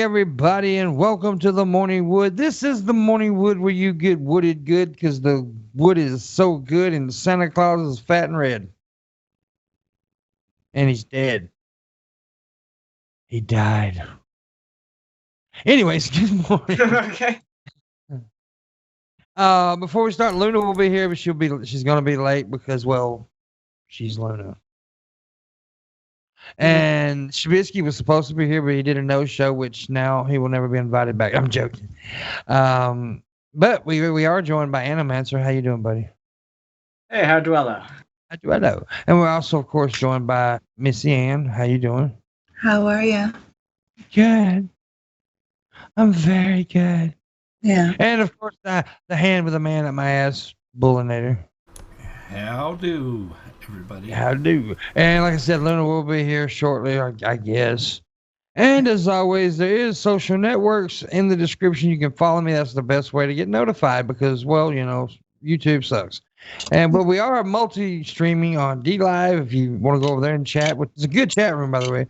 everybody, and welcome to the Morning Wood. This is the Morning Wood where you get wooded good because the wood is so good and Santa Claus is fat and red. And he's dead. He died. Anyways, good morning. Okay. Before we start, Luna will be here, but she's gonna be late because, well, she's Luna. And Shabisky was supposed to be here, but he did a no-show, which now he will never be invited back. I'm joking. But we are joined by Animancer. How you doing, buddy? Hey, how do I know? How do I know? And we're also, of course, joined by Missy Ann. How you doing? How are you? Good. I'm very good. Yeah. And of course, the hand with the man at my ass, Booleanenator. How do, everybody? How do? And like I said, Luna will be here shortly, I guess. And as always, there is social networks in the description. You can follow me. That's the best way to get notified because, well, you know, YouTube sucks. But we are multi-streaming on DLive if you want to go over there and chat. It's a good chat room, by the way.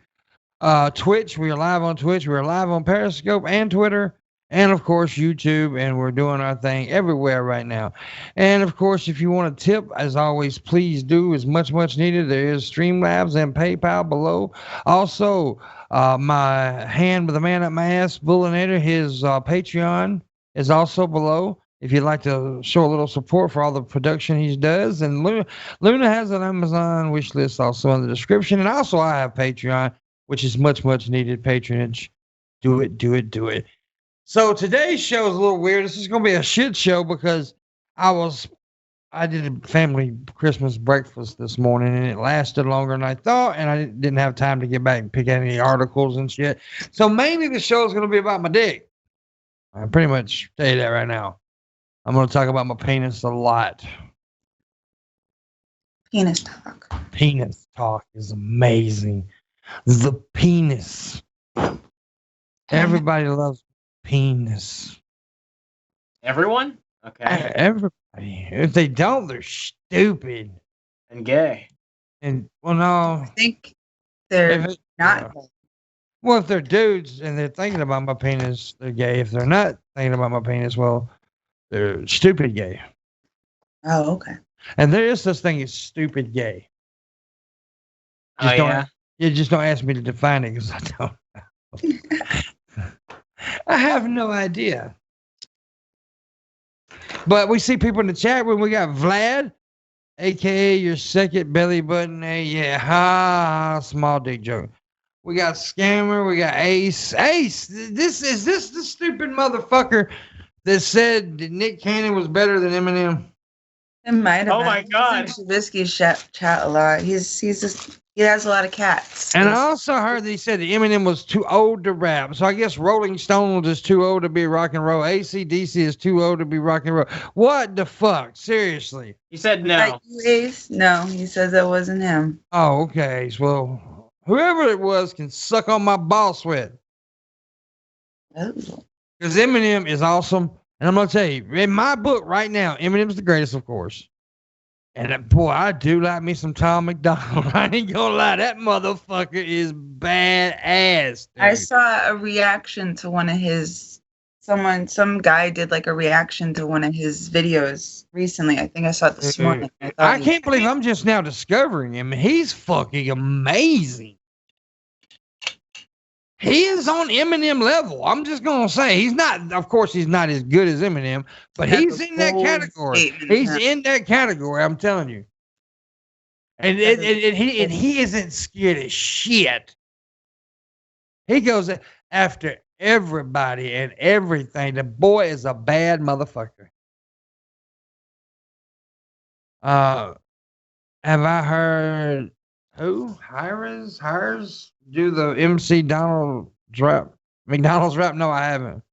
Twitch, we are live on Twitch. We are live on Periscope and Twitter. And, of course, YouTube. And we're doing our thing everywhere right now. And, of course, if you want to tip, as always, please do. It's much needed. There is Streamlabs and PayPal below. Also, my hand with the man at my ass, Booleanenator, his Patreon is also below. If you'd like to show a little support for all the production he does. And Luna has an Amazon wish list also in the description. And also I have Patreon, which is much needed patronage. Do it. So today's show is a little weird. This is going to be a shit show because I did a family Christmas breakfast this morning and it lasted longer than I thought. And I didn't have time to get back and pick any articles and shit. So mainly the show is going to be about my dick. I pretty much tell you that right now. I'm going to talk about my penis a lot. Penis talk. Penis talk is amazing. The penis. Everybody loves penis. Everyone? Okay. Everybody. If they don't, they're stupid. And gay. And, well, no. I think they're not. Well, if they're dudes and they're thinking about my penis, they're gay. If they're not thinking about my penis, well, they're stupid gay. Oh, okay. And there is such thing as stupid gay. You just don't ask me to define it because I don't know. I have no idea. But we see people in the chat room. We got Vlad, a.k.a. your second belly button. Yeah, small dick joke. We got Scammer. We got Ace. Ace, is this the stupid motherfucker that said that Nick Cannon was better than Eminem? It might have. Oh my God. Shabisky's chat a lot. He has a lot of cats. And I also heard that he said that Eminem was too old to rap. So I guess Rolling Stones is too old to be rock and roll. AC/DC is too old to be rock and roll. What the fuck? Seriously. He said no. Ace? No, he says that wasn't him. Oh, okay. Well, whoever it was can suck on my ball sweat. Oh. Because Eminem is awesome. And I'm going to tell you, in my book right now, Eminem's the greatest, of course. And boy, I do like me some Tom McDonald. I ain't gonna lie, that motherfucker is badass. Dude. I saw a reaction to one of his. Some guy did like a reaction to one of his videos recently. I think I saw it this morning. I can't believe I'm just now discovering him. He's fucking amazing. He is on Eminem level. I'm just gonna say he's not. Of course, he's not as good as Eminem, but he's in that category. He's in that category. I'm telling you. And he isn't scared of shit. He goes after everybody and everything. The boy is a bad motherfucker. Have I heard who? Hires do the MC McDonald's rap? No, I haven't.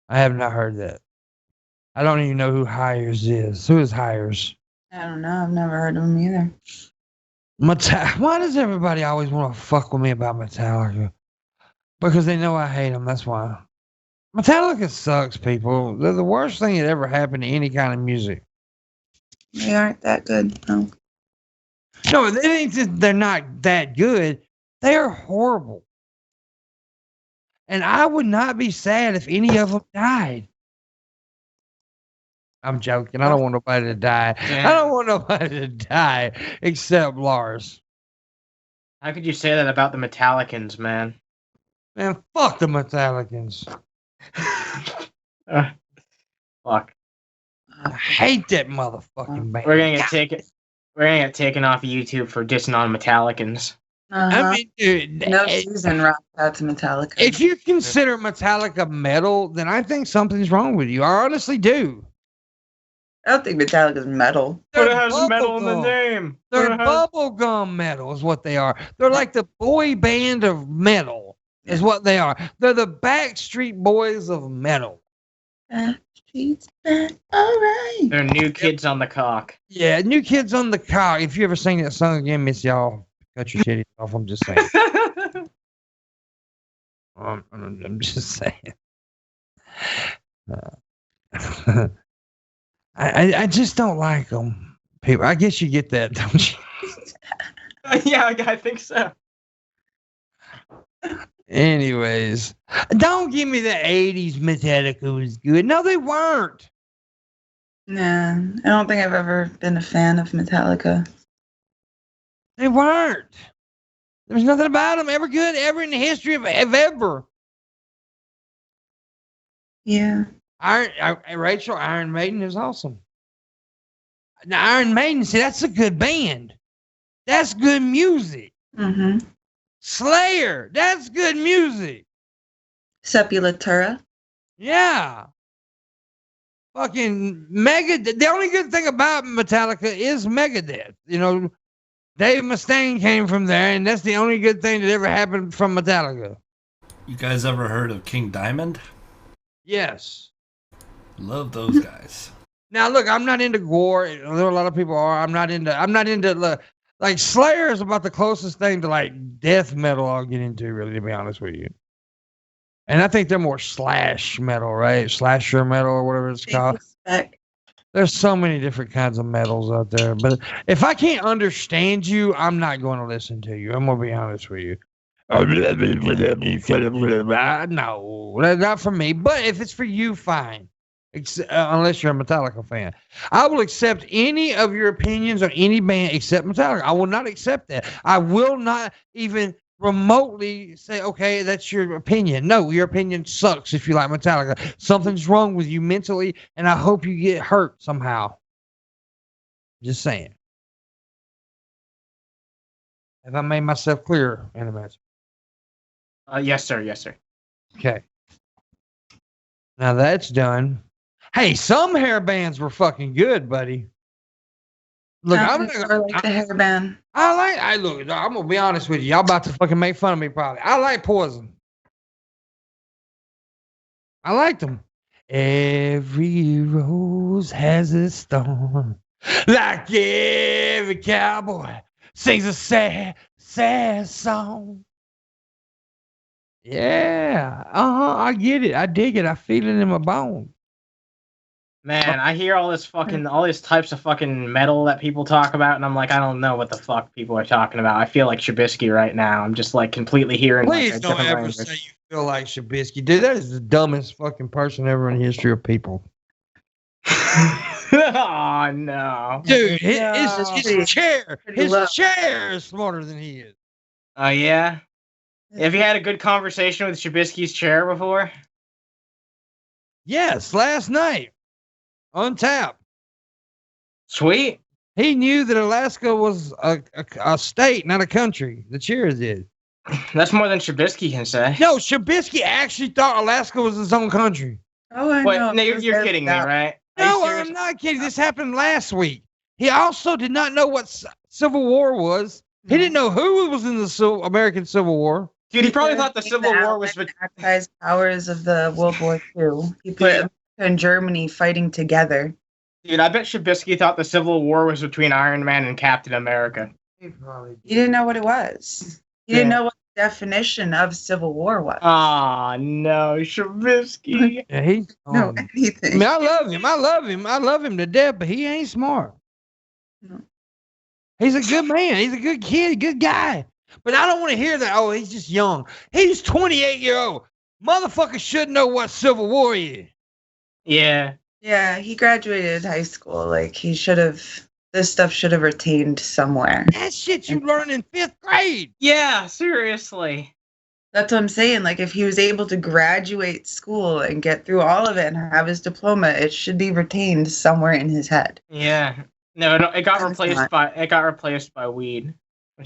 I have not heard that. I don't even know who Hires is. Who is Hires? I don't know. I've never heard of him either. Why does everybody always want to fuck with me about Metallica? Because they know I hate them. That's why. Metallica sucks, people. They're the worst thing that ever happened to any kind of music. They aren't that good. No. No, it ain't just they're not that good. They are horrible. And I would not be sad if any of them died. I'm joking. I don't want nobody to die. Yeah. I don't want nobody to die except Lars. How could you say that about the Metallicans, man? Man, fuck the Metallicans. Fuck. I hate that motherfucking band. We're gonna get taken. We're gonna get taken off YouTube for dissing on Metallicans. Uh-huh. I mean, dude, No season rock out to Metallica. if you consider Metallica metal, then I think something's wrong with you. I honestly do. I don't think Metallica's metal. But it They're has metal in the bubblegum. name. They're But it has- bubblegum metal is what they are. They're like the boy band of metal is what they are. They're the Backstreet Boys of metal. Streets back, all right. They're new kids on the cock. Yeah, New Kids on the Cock. If you ever sing that song again, miss y'all, cut your shitty off. I'm just saying. I'm just saying. I just don't like them. People, I guess you get that, don't you? Yeah, I think so. Anyways, don't give me the 80s Metallica was good. No, they weren't. Nah, I don't think I've ever been a fan of Metallica. They weren't. There's nothing about them ever good ever in the history of ever. Yeah. Rachel, Iron Maiden is awesome. Now, Iron Maiden, see, that's a good band. That's good music. Mm-hmm. Slayer, that's good music. Sepultura. Yeah. Fucking Megadeth. The only good thing about Metallica is Megadeth. You know, Dave Mustaine came from there, and that's the only good thing that ever happened from Metallica. You guys ever heard of King Diamond? Yes. Love those guys. Now, look, I'm not into gore. There are a lot of people are. I'm not into like Slayer is about the closest thing to like death metal I'll get into, really, to be honest with you. And I think they're more slash metal, right? Slasher metal or whatever it's called. There's so many different kinds of metals out there. But if I can't understand you, I'm not going to listen to you. I'm going to be honest with you. No, not for me. But if it's for you, fine. Unless you're a Metallica fan. I will accept any of your opinions on any band except Metallica. I will not accept that. I will not even remotely say, okay, that's your opinion. No, your opinion sucks if you like Metallica. Something's wrong with you mentally, and I hope you get hurt somehow. Just saying. Have I made myself clear, Animator? Yes, sir. Yes, sir. Okay. Now that's done. Hey, some hair bands were fucking good, buddy. Look, I like the hairband. Look, I'm gonna be honest with you. Y'all about to fucking make fun of me probably. I like Poison. I liked them. Every rose has its thorn. Like every cowboy sings a sad, sad song. Yeah. I get it. I dig it. I feel it in my bones. Man, I hear all these types of fucking metal that people talk about, and I'm like, I don't know what the fuck people are talking about. I feel like Trubisky right now. I'm just like completely hearing. Please like, a don't different ever language. say you feel like Trubisky. Dude, that is the dumbest fucking person ever in the history of people. Oh no, Dude, Yeah, his chair low. is smarter than he is. Oh yeah. Have you had a good conversation with Trubisky's chair before? Yes, last night on tap. Sweet. He knew that Alaska was a state, not a country. The Cheers did. That's more than Trubisky can say. No, Trubisky actually thought Alaska was his own country. Oh, I Wait, know. no, you're kidding me, right? Are you No, serious? I'm not kidding. This happened last week. He also did not know what Civil War was. He didn't know who was in the American Civil War. Dude, he probably thought the Civil War was. Allied powers of the World War II. He put America and Germany fighting together. Dude, I bet Trubisky thought the Civil War was between Iron Man and Captain America. He didn't know what it was. He didn't know what the definition of Civil War was. Ah, no, Trubisky. Yeah, he No, I anything. mean, I love him. I love him to death, but he ain't smart. No. He's a good man. He's a good kid, a good guy. But I don't want to hear that. Oh, he's just young. He's 28 years old. Motherfucker should know what Civil War is. Yeah. Yeah, he graduated high school. Like he should have. This stuff should have retained somewhere. That shit you learn in 5th grade. Yeah, seriously. That's what I'm saying. Like if he was able to graduate school and get through all of it and have his diploma, it should be retained somewhere in his head. Yeah. No, it got It's replaced by weed.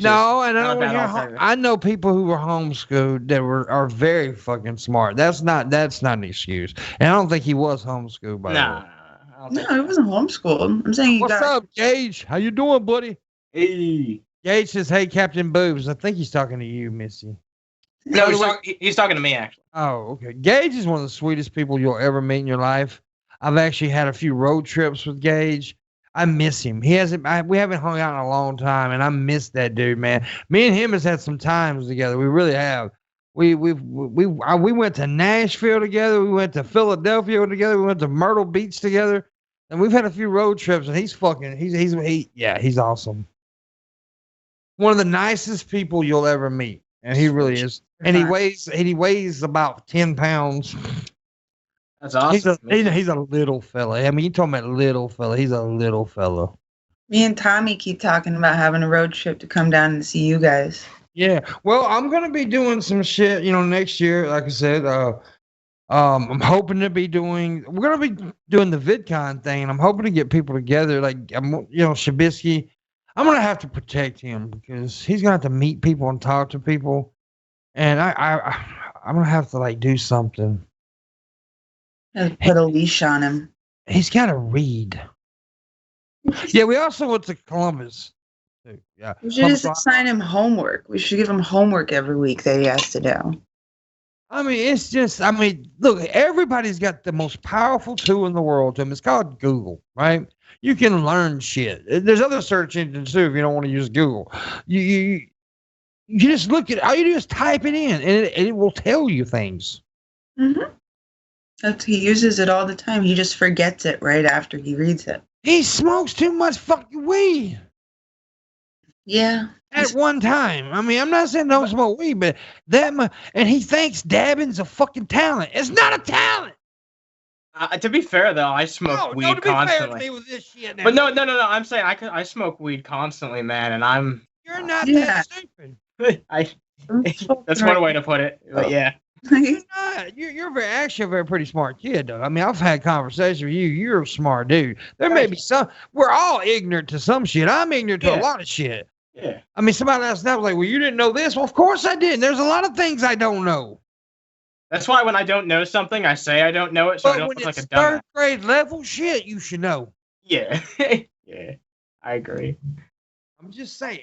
No, and not a bad alternative. I know people who were homeschooled that are very fucking smart. That's not an excuse. And I don't think he was homeschooled by the way. I don't No, think he wasn't homeschooled. I'm saying he What's got. up, Gage? How you doing, buddy? Hey. Gage says, "Hey, Captain Boobs." I think he's talking to you, Missy. No, he's talking to me actually. Oh, okay. Gage is one of the sweetest people you'll ever meet in your life. I've actually had a few road trips with Gage. I miss him. We haven't hung out in a long time, and I miss that dude, man. Me and him has had some times together. We really have. We went to Nashville together. We went to Philadelphia together. We went to Myrtle Beach together, and we've had a few road trips. And he's awesome. One of the nicest people you'll ever meet, and he really is. And he weighs about 10 pounds. That's awesome. He's a little fella. I mean, you talking about little fella. He's a little fella. Me and Tommy keep talking about having a road trip to come down and see you guys. Yeah. Well, I'm gonna be doing some shit, next year. Like I said, I'm hoping to be we're gonna be doing the VidCon thing, and I'm hoping to get people together. Like, Shabisky. I'm gonna have to protect him because he's gonna have to meet people and talk to people, and I'm gonna have to do something. Put a leash on him. He's got to read. Yeah, we also went to Columbus. Yeah, We should just assign him homework. We should give him homework every week that he has to do. I mean, look, everybody's got the most powerful tool in the world to them. It's called Google, right? You can learn shit. There's other search engines too if you don't want to use Google. You just look at all you do is type it in, and it will tell you things. Mm-hmm. He uses it all the time. He just forgets it right after he reads it. He smokes too much fucking weed. Yeah. At one time. I mean, I'm not saying don't smoke weed, but and he thinks dabbing's a fucking talent. It's not a talent. To be fair, though, I smoke weed to be constantly. Fair to me with this shit now. But no. I'm saying I smoke weed constantly, man, and You're not that stupid. That's one way to put it. But yeah. You're not. You're actually a very pretty smart kid, though. I mean, I've had conversations with you. You're a smart dude. There may be we're all ignorant to some shit. I'm ignorant to a lot of shit. Yeah. I mean, somebody last night was like, well, you didn't know this? Well, of course I didn't. There's a lot of things I don't know. That's why when I don't know something, I say I don't know it, so I don't look like a dumbass. Third grade level shit, you should know. Yeah. Yeah. I agree. I'm just saying.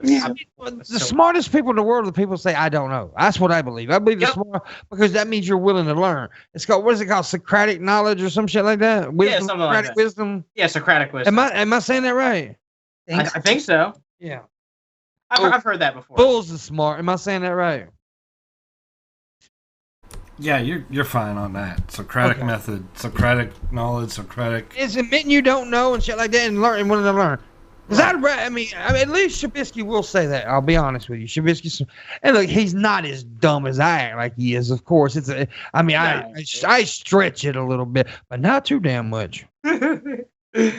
Yeah. I mean, the smartest people in the world are the people who say, I don't know. That's what I believe. I believe the smart because that means you're willing to learn. It's called, what is it called? Socratic knowledge or some shit like that? Wisdom, something like Socratic that. wisdom. Yeah, Socratic wisdom. Am I saying that right? I think so. Yeah. I've heard that before. Bulls is smart. Am I saying that right? Yeah, you're fine on that. Socratic method, Socratic knowledge, Socratic. It's admitting you don't know and shit like that and wanting to learn. I mean, at least Shabisky will say that. I'll be honest with you. Shabisky, and look, he's not as dumb as I act like he is. Of course, I stretch it a little bit, but not too damn much. This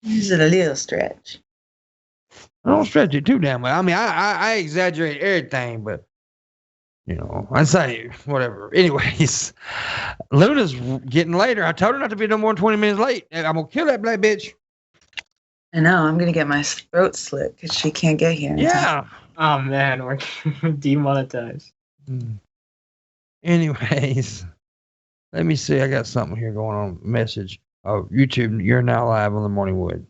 is a little stretch. I don't stretch it too damn much. I mean, I exaggerate everything, but I say whatever. Anyways, Luna's getting later. I told her not to be no more than 20 minutes late. I'm gonna kill that black bitch. I know. I'm gonna get my throat slit because she can't get here. Yeah. Oh man, we're demonetized. Anyways, let me see. I got something here going on. Message. Oh, YouTube, you're now live on the Morning Wood.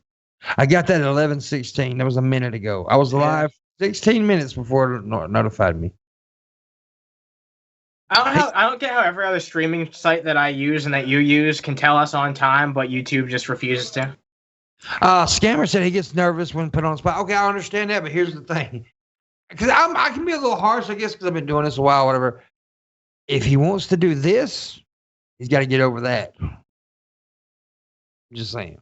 I got that at 11:16. That was a minute ago. I was live 16 minutes before it notified me. I don't get how every other streaming site that I use and that you use can tell us on time, but YouTube just refuses to. Scammer said he gets nervous when put on the spot. Okay, I understand that, but here's the thing. Because I can be a little harsh, I guess, because I've been doing this a while, whatever. If he wants to do this, he's got to get over that. I'm just saying.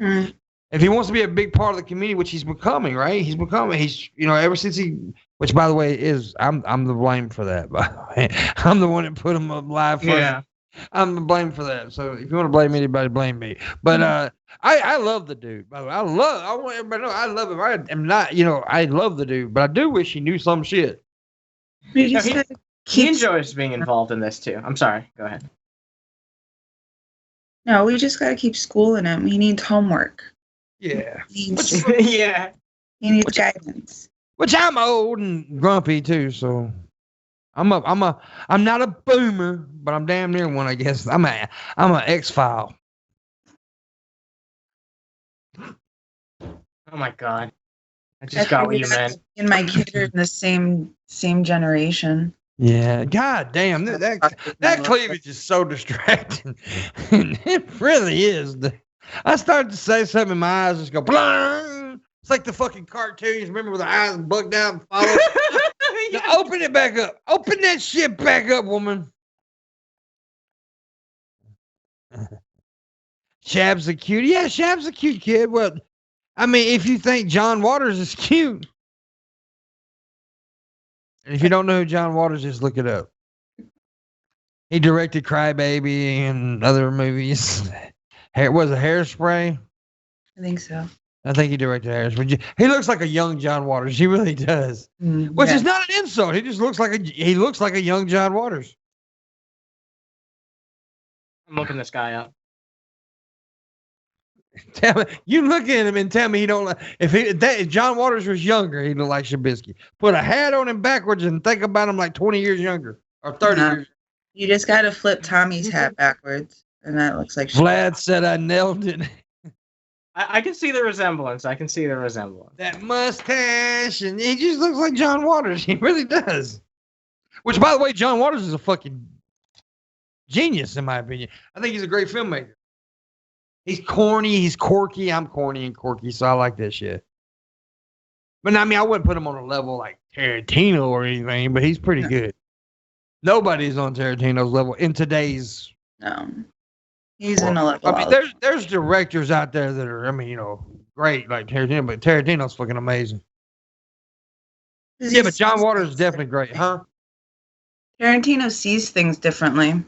Mm. if he wants to be a big part of the community, which he's becoming, right? He's ever since which by the way I'm the blame for that. By the way, I'm the one that put him up live first. Yeah. I'm the blame for that. So if you want to blame anybody, blame me. But I love the dude. By the way, I want everybody to know I love him. I am not, I love the dude, but I do wish he knew some shit. We just gotta He keep. enjoys being involved in this too. I'm sorry. Go ahead. No, we just gotta keep schooling him. He needs homework. Yeah. He needs, Yeah. he needs guidance. Which I'm old and grumpy too, so I'm not a boomer, but I'm damn near one, I guess. I'm a X-File. Oh my god. I just got what you meant. And my kid are in the same generation. Yeah, god damn, that cleavage is so distracting. It really is. I started to say something, and my eyes just go blah. It's like the fucking cartoons. Remember, with the eyes bugged out and follow. Yeah. Now open it back up. Open that shit back up, woman. Shab's a cute. Yeah, Shab's a cute kid. Well, I mean, if you think John Waters is cute, and if you don't know who John Waters is, look it up. He directed Crybaby and other movies. Was it Hairspray? I think so. I think he directed Hairspray. He looks like a young John Waters. He really does. Which is not an insult. He just looks like a young John Waters. I'm looking this guy up. Tell me, you look at him and tell me he don't like. If John Waters was younger, he'd look like Shabisky. Put a hat on him backwards and think about him like 20 years younger or 30 years. You just gotta flip Tommy's hat backwards, and that looks like. Vlad said I nailed it. I can see the resemblance. That mustache, and he just looks like John Waters. He really does. Which, by the way, John Waters is a fucking genius, in my opinion. I think he's a great filmmaker. He's corny. He's quirky. I'm corny and quirky, so I like that shit. But I mean, I wouldn't put him on a level like Tarantino or anything, but he's pretty good. Nobody's on Tarantino's level in today's. No, he's in a level. I mean, there's directors out there that are, great like Tarantino, but Tarantino's fucking amazing. Yeah, but John Waters is definitely great, huh? Tarantino sees things differently.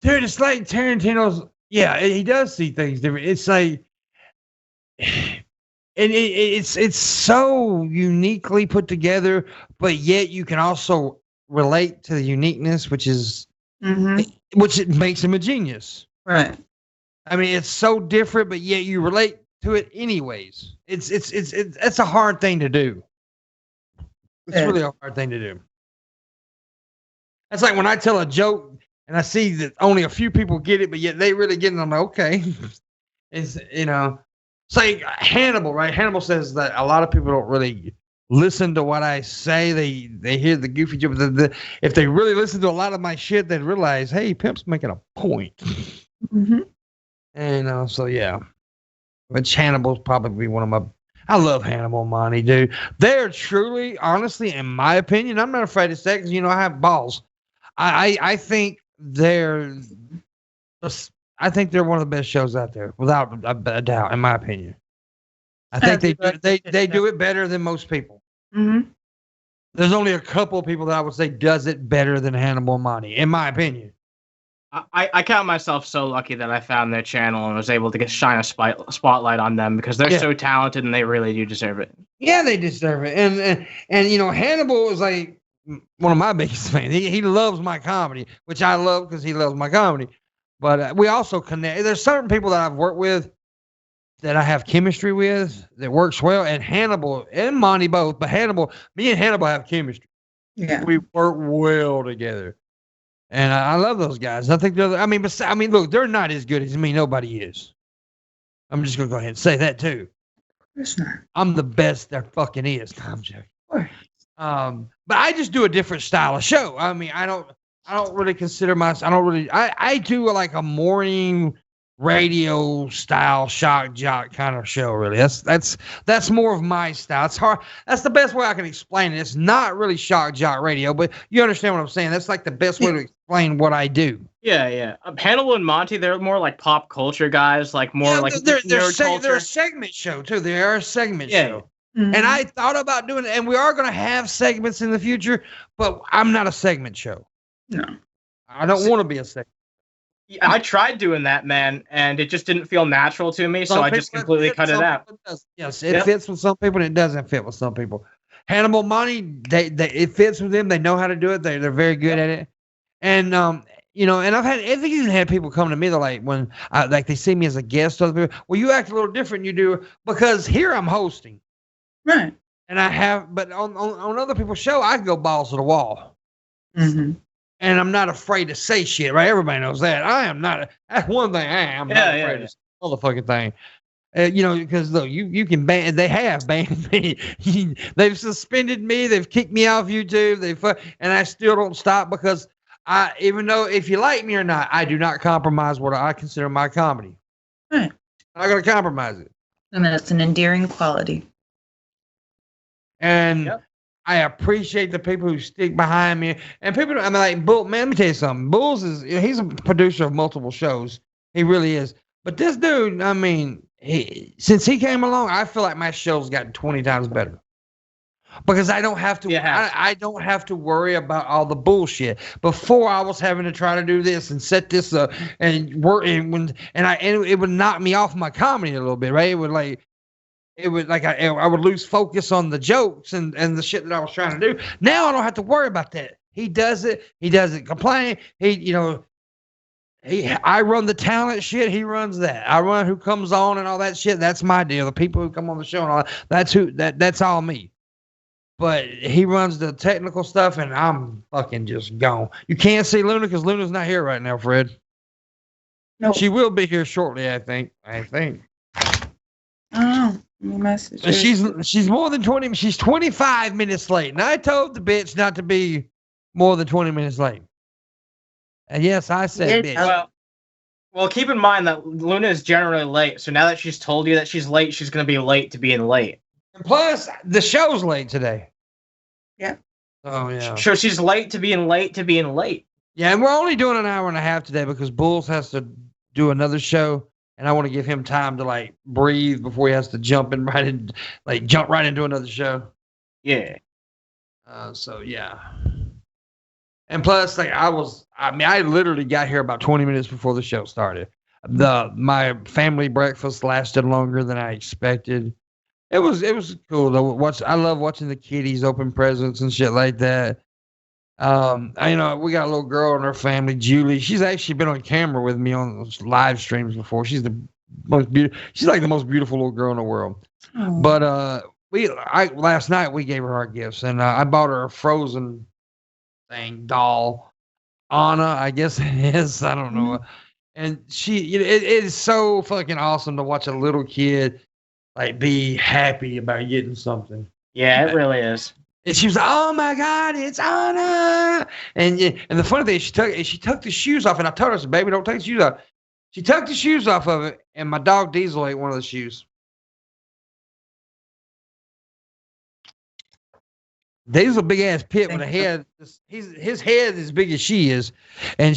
Dude, it's like Tarantino's. Yeah, he does see things different. It's like, and it's so uniquely put together, but yet you can also relate to the uniqueness, which it makes him a genius. Right. I mean, it's so different, but yet you relate to it anyways. It's a hard thing to do. It's really a hard thing to do. That's like when I tell a joke and I see that only a few people get it, but yet they really get it. I'm like, okay. It's like Hannibal, right? Hannibal says that a lot of people don't really listen to what I say. They hear the goofy joke. If they really listen to a lot of my shit, they'd realize, hey, Pimp's making a point. Mm-hmm. And so yeah, which Hannibal's probably one of my. I love Hannibal and Monty, dude. They're truly, honestly, in my opinion, I'm not afraid to say it because I have balls. I think they're one of the best shows out there, without a doubt, in my opinion. I think they do it better than most people. Mm-hmm. There's only a couple of people that I would say does it better than Hannibal and Monty, in my opinion. I count myself so lucky that I found their channel and was able to shine a spotlight on them because they're so talented and they really do deserve it. Yeah, they deserve it. And Hannibal is like one of my biggest fans. He loves my comedy, which I love because he loves my comedy. But we also connect. There's certain people that I've worked with that I have chemistry with that works well, and Hannibal and Monty both. But me and Hannibal have chemistry. Yeah, we work well together. And I love those guys. I think look, they're not as good as me. Nobody is. I'm just gonna go ahead and say that too. It's not. I'm the best there fucking is. No, I'm joking. But I just do a different style of show. I mean, I don't really consider myself. I do like a morning radio style shock jock kind of show. Really, that's more of my style. It's hard. That's the best way I can explain it. It's not really shock jock radio, but you understand what I'm saying. That's like the best way to explain what I do. Yeah. Hannibal and Monty, they're more like pop culture guys, like more like they're culture. a segment show too. They are a segment Yeah. show. And I thought about doing it, and we are going to have segments in the future, but I'm not a segment show. No. I don't want to be a segment. Yeah, I tried doing that, man, and it just didn't feel natural to me, so I just completely cut it out. Yes, it fits with some people, and it doesn't fit with some people. Hannibal Monty, it fits with them. They know how to do it. They're very good at it. And you know, and I've even had people come to me. They're like, when like they see me as a guest, other people, well, you act a little different than you do, because here I'm hosting. Right. And I have, but on other people's show, I can go balls to the wall. Mm-hmm. And I'm not afraid to say shit, right? Everybody knows that. I am not. That's one thing I am. I'm not afraid to say the motherfucking thing. You know, because look, you can ban. They have banned me. They've suspended me. They've kicked me off YouTube. And I still don't stop, because even though if you like me or not, I do not compromise what I consider my comedy. Right. I'm not going to compromise it. And that's an endearing quality. And I appreciate the people who stick behind me. And people, I mean, like Bull. Man, let me tell you something. Bulls he's a producer of multiple shows. He really is. But this dude, I mean, since he came along, I feel like my show's gotten 20 times better. Because I don't have to. I don't have to worry about all the bullshit. Before, I was having to try to do this and set this up and work, and it would knock me off my comedy a little bit, right? It would I would lose focus on the jokes and the shit that I was trying to do. Now I don't have to worry about that. He does it. He doesn't complain. I run the talent shit. He runs that. I run who comes on and all that shit. That's my deal. The people who come on the show and all that. That's all me. But he runs the technical stuff, and I'm fucking just gone. You can't see Luna because Luna's not here right now, Fred. No, she will be here shortly. I think. Oh. Message. She's more than 20. She's 25 minutes late, and I told the bitch not to be more than 20 minutes late. And yes, I said bitch. Well, keep in mind that Luna is generally late. So now that she's told you that she's late, she's going to be late to being late. And plus, the show's late today. Yeah. Oh yeah. So she's late to being late to being late. Yeah, and we're only doing an hour and a half today because Bulls has to do another show. And I want to give him time to like breathe before he has to jump right into another show. Yeah. So yeah. And plus, I literally got here about 20 minutes before the show started. My family breakfast lasted longer than I expected. It was cool though. I love watching the kiddies open presents and shit like that. We got a little girl in our family, Julie. She's actually been on camera with me on those live streams before. She's she's like the most beautiful little girl in the world. Oh. But last night we gave her our gifts, and I bought her a Frozen doll, Anna, I guess it is. I don't know. And it is so fucking awesome to watch a little kid like be happy about getting something. Yeah, it really is. And she was like, "Oh my God, it's Anna!" And the funny thing is, she took the shoes off, and I told her, I said, "Baby, don't take the shoes off." She took the shoes off of it, and my dog Diesel ate one of the shoes. Diesel's a big ass pit with a head. His head is as big as she is, and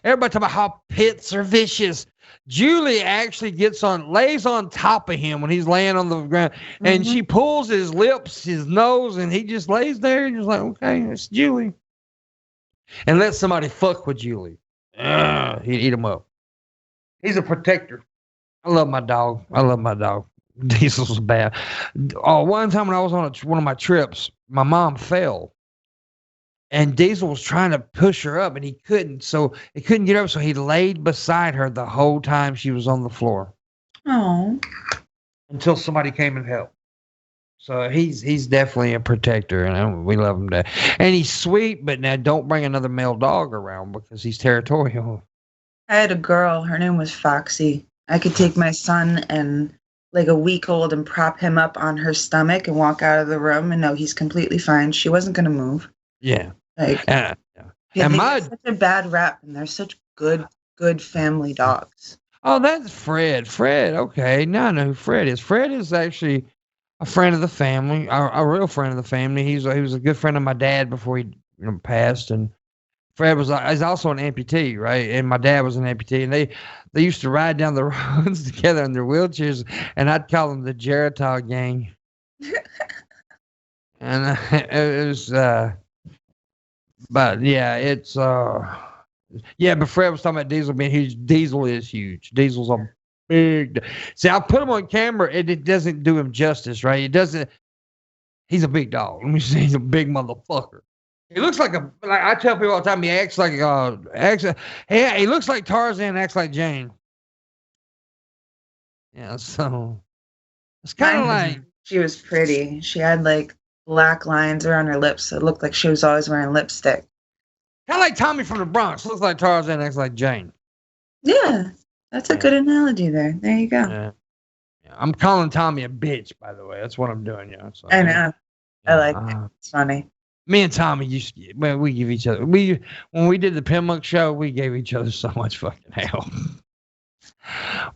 everybody talk about how pits are vicious. Julie actually lays on top of him when he's laying on the ground, and she pulls his lips, his nose, and he just lays there and just like, okay, it's Julie. And let somebody fuck with Julie. He'd eat him up. He's a protector. I love my dog. Diesel's bad. One time when I was on one of my trips, my mom fell. And Diesel was trying to push her up, and he couldn't. So he couldn't get up. So he laid beside her the whole time she was on the floor. Oh. Until somebody came and helped. So he's definitely a protector, and we love him to. And he's sweet, but now don't bring another male dog around because he's territorial. I had a girl. Her name was Foxy. I could take my son and like a week old and prop him up on her stomach and walk out of the room and know he's completely fine. She wasn't going to move. Yeah. Like, and they get such a bad rap, and they're such good family dogs. Oh, that's Fred. Fred. Okay, now I know who Fred is. Fred is actually a friend of the family, a real friend of the family. He was a good friend of my dad before he passed, and Fred is also an amputee, right? And my dad was an amputee, and they used to ride down the roads together in their wheelchairs, and I'd call them the Geritol gang. And it was, but yeah, it's yeah. But Fred was talking about Diesel being huge. Diesel is huge. Diesel's a big. See, I put him on camera, and it doesn't do him justice, right? It doesn't. He's a big dog. Let me say, he's a big motherfucker. He looks like like I tell people all the time. He acts like he looks like Tarzan, acts like Jane. Yeah, so it's kind of like she was pretty. She had like black lines around her lips. So it looked like she was always wearing lipstick. kind of like Tommy from the Bronx. Looks like Tarzan, acts like Jane. Yeah, that's a good analogy there. There you go. Yeah. I'm calling Tommy a bitch, by the way. That's what I'm doing. Yeah, so, I know. I like it. It's funny. Me and Tommy we give each other when we did the Pimpmunk show, we gave each other so much fucking hell.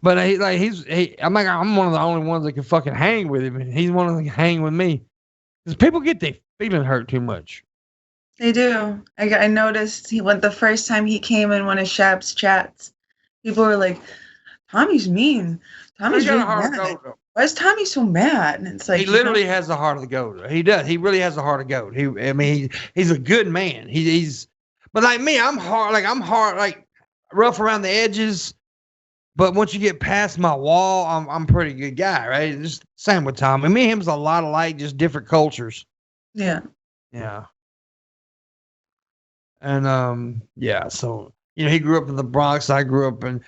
But I'm one of the only ones that can fucking hang with him, and he's one of them that can hang with me. Because people get their feeling hurt too much. They do. I noticed he went the first time he came in one of Shab's chats. People were like, "Tommy's mean. Tommy's really mad. Why is Tommy so mad?" And it's like he literally has the heart of the goat. He does. He really has the heart of goat. He's a good man. But like me, I'm hard, like rough around the edges. But once you get past my wall, I'm a pretty good guy, right? Just same with Tommy. Me and him's a lot alike, just different cultures. Yeah. Yeah. And yeah, so he grew up in the Bronx. I grew up in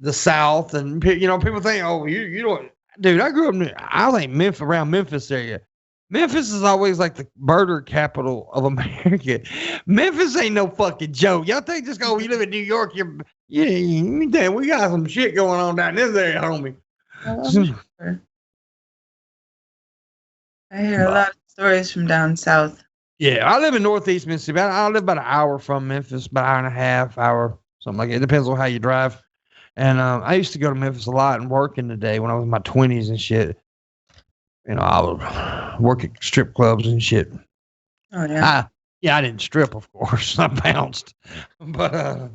the South, and people think, oh, you don't. Dude, I grew up I think Memphis, around Memphis area. Memphis is always like the murder capital of America. Memphis ain't no fucking joke. Y'all think just go, you live in New York, damn, we got some shit going on down this area, homie. I hear a lot of stories from down south. Yeah, I live in Northeast Mississippi. I live about an hour from Memphis, about an hour and a half, hour, something like that. It depends on how you drive. And I used to go to Memphis a lot and work in the day when I was in my 20s and shit. I would work at strip clubs and shit. Oh, yeah. I didn't strip, of course. I bounced. But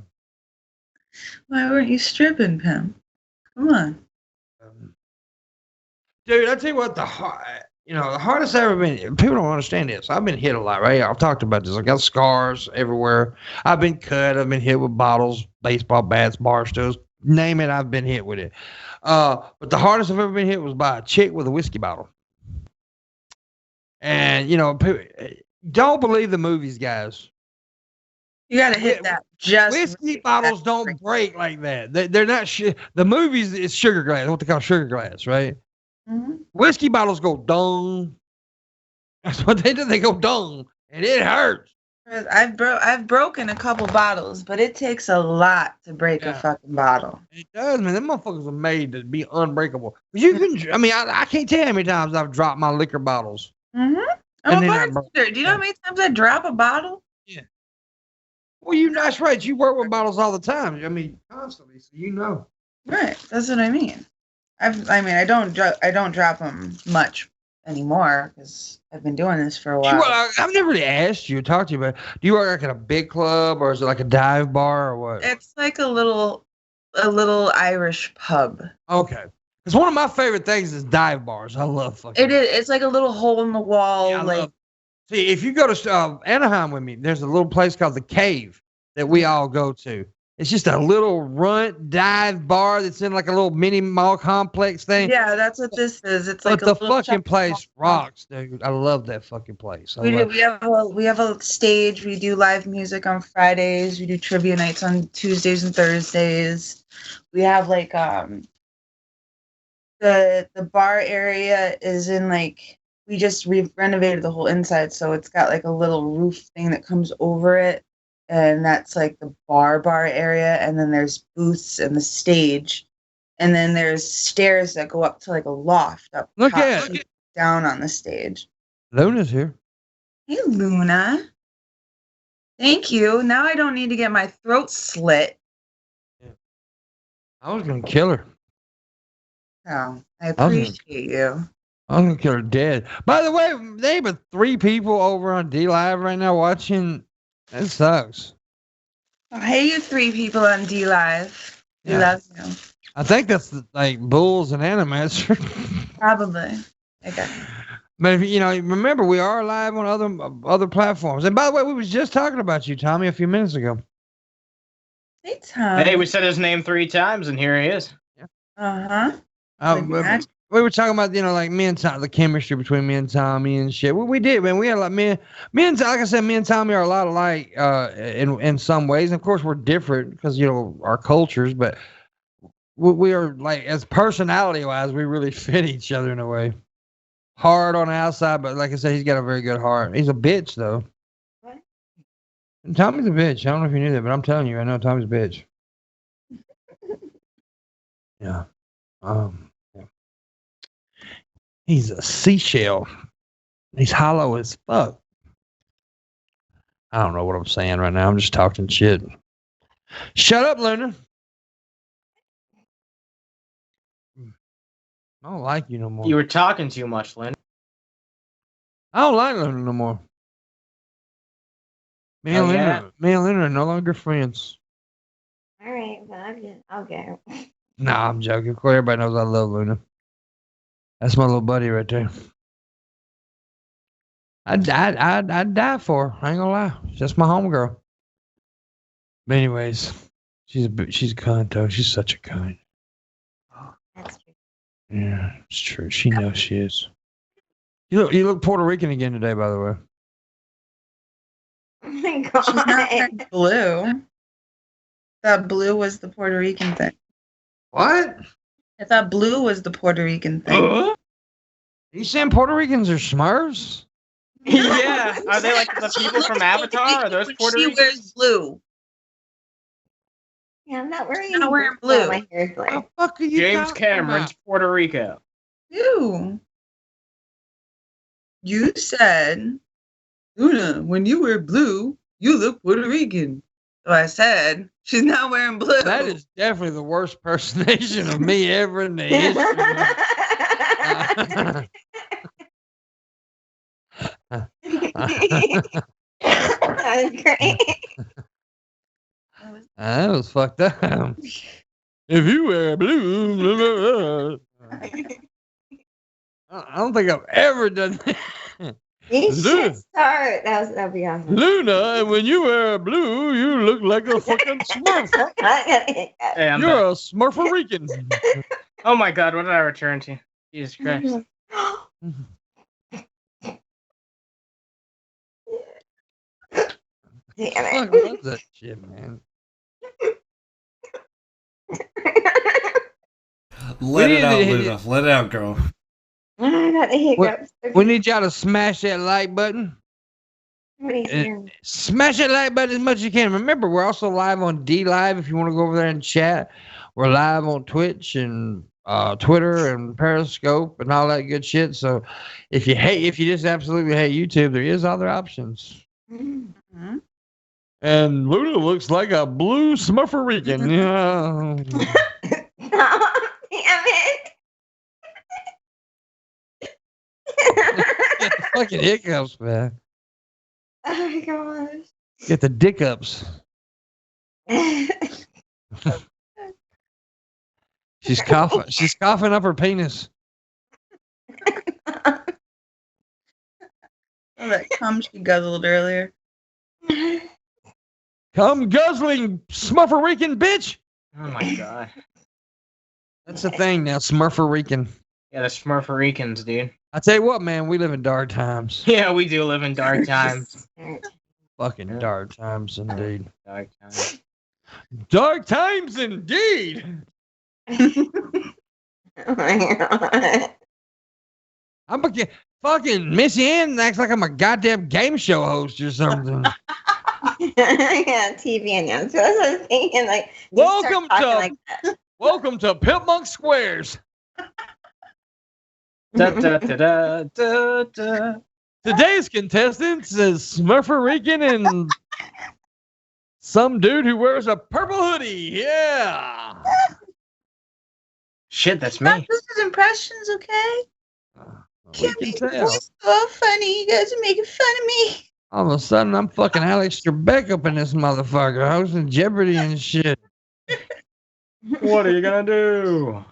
why weren't you stripping, Pim? Come on. Dude, I tell you what, the hardest I've ever been, people don't understand this. I've been hit a lot, right? I've talked about this. I got scars everywhere. I've been cut. I've been hit with bottles, baseball bats, bar stools. Name it, I've been hit with it. But the hardest I've ever been hit was by a chick with a whiskey bottle. And, don't believe the movies, guys. You got to hit that. Just whiskey bottles don't break like that. They're not. The movies is sugar glass, what they call sugar glass, right? Mm-hmm. Whiskey bottles go dung. That's what they do. They go dung, and it hurts. I've broken a couple bottles, but it takes a lot to break a fucking bottle. It does, man. Them motherfuckers are made to be unbreakable. You can. I mean, I can't tell you how many times I've dropped my liquor bottles. Mm-hmm. I'm a bartender. Do you know how many times I drop a bottle? Yeah. Well, that's right. You work with bottles all the time. I mean, constantly, so you know. Right. That's what I mean. I don't drop them much anymore because I've been doing this for a while. I've never really asked you to talk to you, but do you work like at a big club or is it like a dive bar or what? It's like a little Irish pub. Okay. Because one of my favorite things is dive bars. I love fucking. It is. It's like a little hole in the wall. Yeah, see, if you go to Anaheim with me, there's a little place called the Cave that we all go to. It's just a little runt dive bar that's in like a little mini mall complex thing. Yeah, that's what this is. It's like the fucking place rocks, dude. I love that fucking place. We have a stage. We do live music on Fridays. We do trivia nights on Tuesdays and Thursdays. We have like the bar area is in like we've renovated the whole inside, so it's got like a little roof thing that comes over it. And that's like the bar area. And then there's booths and the stage. And then there's stairs that go up to like a loft up top, down on the stage. Luna's here. Hey, Luna. Thank you. Now I don't need to get my throat slit. Yeah. I was gonna kill her. Oh, I appreciate you. I'm gonna kill her dead. By the way, they have 3 people over on D Live right now watching. That sucks. Oh, hey, you 3 people on D Live. We Yeah. love you. I think that's like bulls and animals. Probably. Okay. But if you know, remember we are live on other platforms. And by the way, we was just talking about you, Tommy, a few minutes ago. Hey, Tom. Hey, we said his name 3 times, and here he is. Uh-huh. We were talking about, you know, like me and Tom, the chemistry between me and Tommy and shit. We did, man. We had like me and like I said, me and Tommy are a lot alike in some ways. And of course, we're different because, you know, our cultures, but we are like, as personality wise, we really fit each other in a way. Hard on the outside, but like I said, he's got a very good heart. He's a bitch, though. What? And Tommy's a bitch. I don't know if you knew that, but I'm telling you, I know Tommy's a bitch. Yeah. Yeah. He's a seashell. He's hollow as fuck. I don't know what I'm saying right now. I'm just talking shit. Shut up, Luna. I don't like you no more. You were talking too much, Lynn. I don't like Luna no more. Me and Luna are no longer friends. All right, but I'll go. Nah, I'm joking. Of course, everybody knows I love Luna. That's my little buddy right there. I'd die for her. I ain't gonna lie. She's just my homegirl. But anyways, she's a cunt though. She's such a cunt. That's true. Yeah, it's true. She knows she is. You look Puerto Rican again today, by the way. Oh my She's not god. wearing blue. Thought blue was the Puerto Rican thing. What? I thought blue was the Puerto Rican thing. You saying Puerto Ricans are Smurfs? Yeah. Are they like the people from Avatar? Are those Puerto She Ricans? wears blue. Yeah, I'm not wearing She's not any wearing blue. blue. My hair is blue. What the fuck are you James talking Cameron's about? Puerto Rico. You said, Luna, when you wear blue, you look Puerto Rican. So I said, she's not wearing blue. That is definitely the worst impersonation of me ever in the history. That was great. That was fucked up. If you wear blue, blah, blah, blah. I don't think I've ever done that. You Luna. should start. That'd be awesome. Luna, and when you wear blue, you look like a fucking Smurf. Hey, I'm You're back. a Smurferican. Oh my god, what did I return to? Jesus Christ. Damn Fuck was that shit, man? Let We it out, need to- Luna. Let it out, girl. I got the hiccups. We need y'all to smash that like button. Smash that like button as much as you can. Remember, we're also live on D Live if you want to go over there and chat. We're live on Twitch and Twitter and Periscope and all that good shit. So if you just absolutely hate YouTube, there is other options. Mhm. And Luna looks like a blue Smurferican. Yeah. Damn it. Fucking hiccups, man. Oh my gosh. Get the dick ups. She's coughing. She's coughing up her penis. Oh, that cum she guzzled earlier. Come guzzling Smurferican bitch. Oh my god. That's the thing now, Smurferican. Yeah, the Smurfericans, dude. I tell you what, man, we live in dark times. Yeah, we do live in dark times. Fucking dark times indeed. Dark times. Dark times indeed. Oh my god. I'm a fucking Missy Ann acts like I'm a goddamn game show host or something. Yeah, TV announcer. That's what I was thinking. Like, you start Welcome talking to like that. welcome to Pimpmunk Squares. Da, da, da, da, da, da. Today's contestants is Smurferican and some dude who wears a purple hoodie. Yeah. Shit, that's Not me. good at impressions, okay? We Can't can make your tell. voice so funny. You guys are making fun of me. All of a sudden, I'm fucking Alex Trebek up in this motherfucker, hosting Jeopardy and shit. What are you gonna do?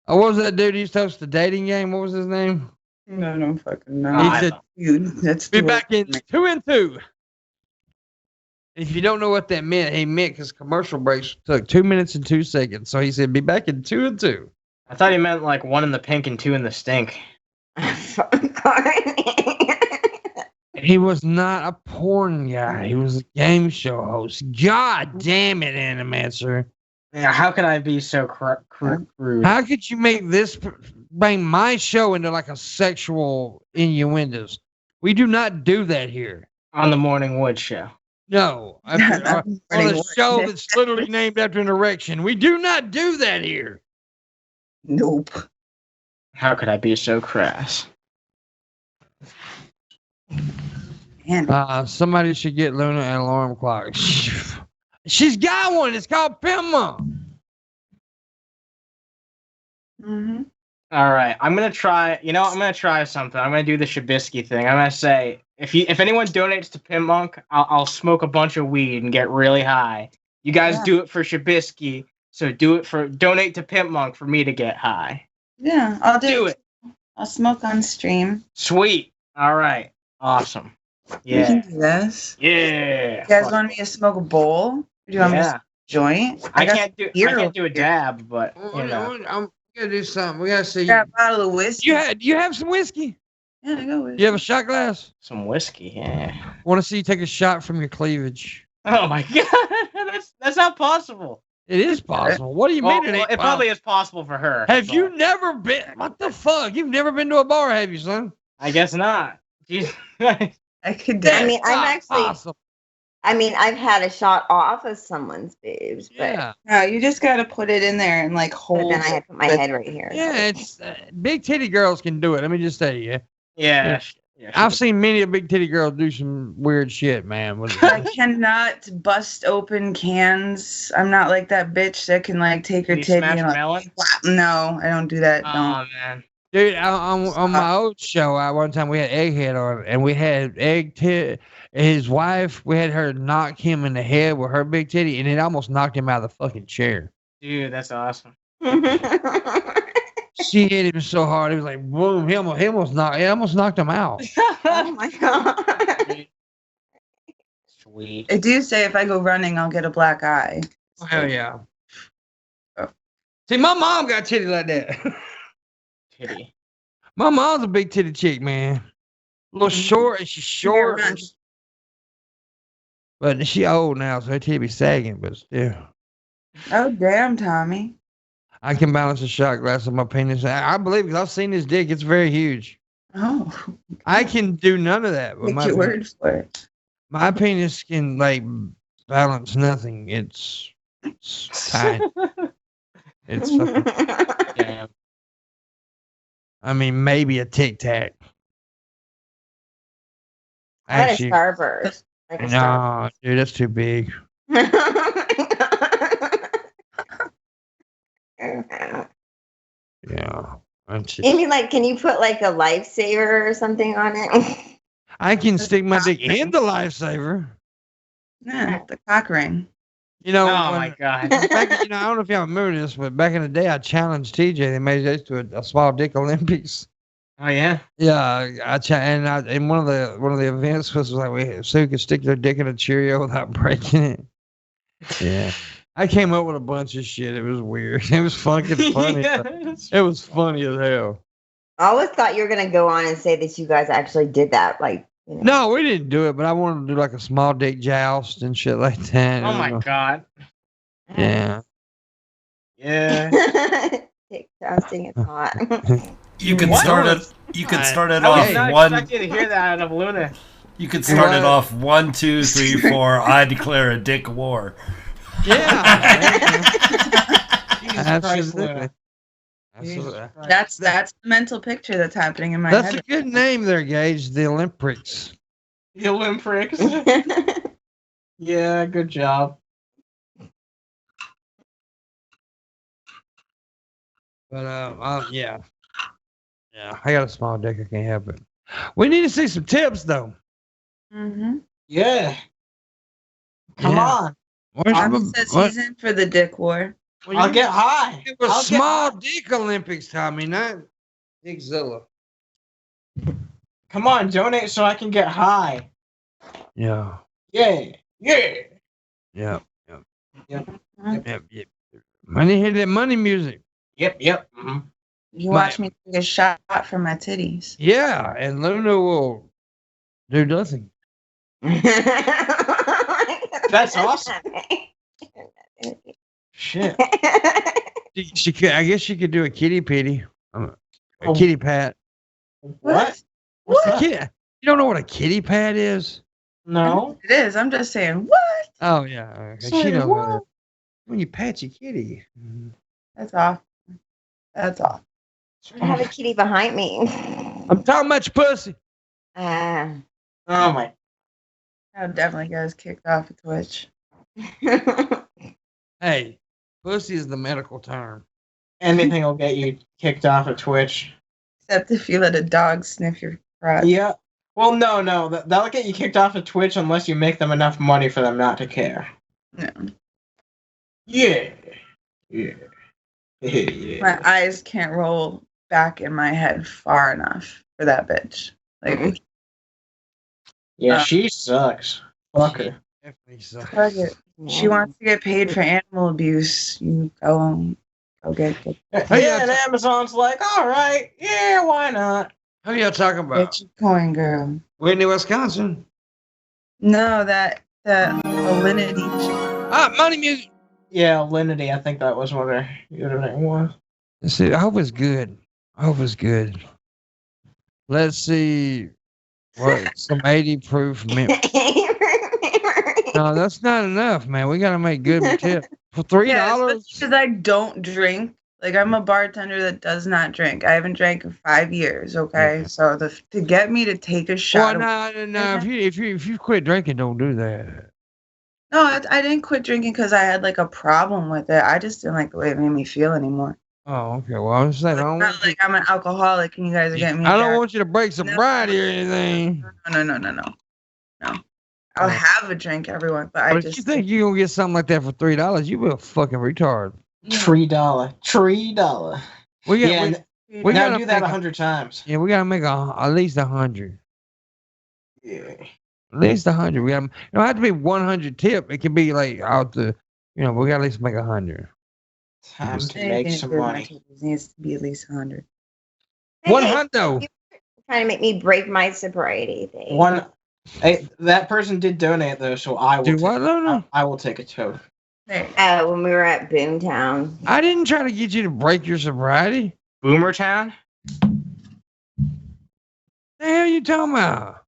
Oh, what was that dude who used to host the dating game? What was his name? No fucking no. He I said, know. Dude, that's be too back in old. 2 and 2. If you don't know what that meant, he meant because commercial breaks took 2 minutes and 2 seconds. So he said, be back in 2 and 2. I thought he meant like 1 in the pink and 2 in the stink. He was not a porn guy. He was a game show host. God damn it, Animancer. Yeah, how could I be so crude? How could you make this, bring my show into like a sexual innuendos? We do not do that here. On the Morning Wood Show. No. On a show that's literally named after an erection. We do not do that here. Nope. How could I be so crass? Man. Somebody should get Luna an alarm clock. She's got one. It's called Pimpmunk. Mm-hmm. All right, I'm gonna try. You know, I'm gonna try something. I'm gonna do the Shabisky thing. I'm gonna say, if anyone donates to Pimpmunk, I'll smoke a bunch of weed and get really high. You guys do it for Shabisky, so donate to Pimpmunk for me to get high. Yeah, I'll Do it. I'll smoke on stream. Sweet. All right. Awesome. We Yeah. can do this. Yeah. You guys want me to smoke a bowl? Or do you want me to smoke a joint? I got can't do beer a dab, but you know. I'm gonna do something. We gotta see. got a bottle of whiskey. You have some whiskey? Yeah, I go with You have a shot glass? Some whiskey. Yeah. Want to see you take a shot from your cleavage? Oh my god. That's not possible. It is possible. What do you Well, mean well, ain't it probably possible? is possible for her. Have but you never been? What the fuck? You've never been to a bar, have you, son? I guess not. Jesus. I could do I mean, I'm Not actually. possible. I mean, I've had a shot off of someone's boobs, but Yeah, No, you just gotta put it in there and like but hold then I had to put my head right here. yeah. It's big titty girls can do it. Let me just tell you. Yeah. I've seen many a big titty girl do some weird shit, man. I cannot bust open cans. I'm not like that bitch that can like take her You titty smash and like, melon? flap. No, I don't do that. Oh No. man. Dude, on my old show, one time we had Egghead on, and we had his wife. We had her knock him in the head with her big titty, and it almost knocked him out of the fucking chair. Dude, that's awesome. She hit him so hard, it was like boom. It almost knocked him out. Oh my god. Sweet. I do say if I go running, I'll get a black eye. Oh, hell yeah. Oh. See, my mom got titty like that. Titty. My mom's a big titty chick, man. A little short, and she's short. run. But she old now, so her titty be sagging, but still. Oh damn, Tommy. I can balance a shot glass with my penis. I believe because I've seen his dick. It's very huge. Oh, I can do none of that. With take your word for it. my penis can like balance nothing. It's tiny. It's fucking, Damn. I mean, maybe a Tic Tac. I had a Actually, starburst. Like a no, dude, that's too big. starburst. Yeah. Maybe like, can you put like a lifesaver or something on it? I can stick my dick in the lifesaver. Yeah, the cock ring. You know, Oh when- my god. back, I don't know if y'all remember this, but back in the day, I challenged TJ. They made this to a small dick Olympics. Oh yeah. Yeah, and one of the events was like so you could stick their dick in a Cheerio without breaking it. Yeah, I came up with a bunch of shit. It was weird. It was fucking funny. Yes. It was funny as hell. I always thought you were gonna go on and say that you guys actually did that. Like, you know. No, we didn't do it, but I wanted to do like a small dick joust and shit like that. Oh my god. Yeah. Yeah. Dick jousting is hot. You can What? start it. You can start it I was off not one. expecting to hear that out of Luna. You can start it What? off 1, 2, 3, 4. I declare a dick war. Yeah. Jesus Christ, Absolutely. Luna. Absolutely. Jesus Christ. That's the mental picture that's happening in my That's head. a good name there, Gage. The Olympics. The Olympics. Yeah, good job. But yeah, I got a small dick. I can't help it. We need to see some tips though. Mm-hmm. Yeah. Come Yeah. on. Tommy says he's in for the dick war. I'll get high. It was I'll get small high. dick Olympics, Tommy, not Dickzilla. Come on, donate so I can get high. Yeah. Yeah. Yeah. Yeah. Yep. Yep. Money hit that money music. Yep. Mm-hmm. You watch me take a shot for my titties. Yeah, and Luna will do nothing. That's awesome. Shit. She could. I guess she could do a kitty pitty, a kitty pat. What? A kitty, you don't know what a kitty pat is? No. It is. I'm just saying, what? Oh yeah, okay. Sorry, She knows what? what? When you pat your kitty. That's off. That's off. I have a kitty behind me. I'm talking about your pussy. Ah. Oh my. I'll definitely get us kicked off of Twitch. Hey, pussy is the medical term. Anything will get you kicked off of Twitch. Except if you let a dog sniff your crotch. Yeah. Well, no. That'll get you kicked off of Twitch unless you make them enough money for them not to care. No. Yeah. My eyes can't roll back in my head far enough for that bitch. Like, Yeah, she sucks. Fuck her. Definitely so. fuck it. She wants to get paid for animal abuse. You go get Yeah, and Amazon's like, all right, yeah, why not? Who y'all talking about? your coin, girl. Whitney, Wisconsin. No, that Alinity. Ah, money music. Yeah, Linity, I think that was what her username was. Let's see. I hope it's good. Let's see. What? Some 80 proof mint. No, that's not enough, man. We gotta make good tips for $3. Because I don't drink. Like, I'm a bartender that does not drink. I haven't drank in 5 years. Okay, so to get me to take a shot. Well, no. If you quit drinking, don't do that. No, I didn't quit drinking because I had like a problem with it. I just didn't like the way it made me feel ananymore. Oh, okay. Well, I'm saying It's not like I'm an alcoholic and you guys are getting me. I don't want you to break sobriety or anything. No. I'll have a drink, everyone, but I If just you think you're gonna get something like that for $3, you be a fucking retard. $3. We got. Yeah, We now gotta do that make 100 times. Yeah, we gotta make at least 100. Yeah. At least 100. We got. It don't have to be 100 tip. It can be like out the. We gotta at least make 100. Time to make some money. It needs to be at least 100. 100. Trying to make me break my sobriety thing. Hey, that person did donate though, so I will. Do what? No. I will take a toke. When we were at Boomtown. I didn't try to get you to break your sobriety. Boomertown? The hell you talking about?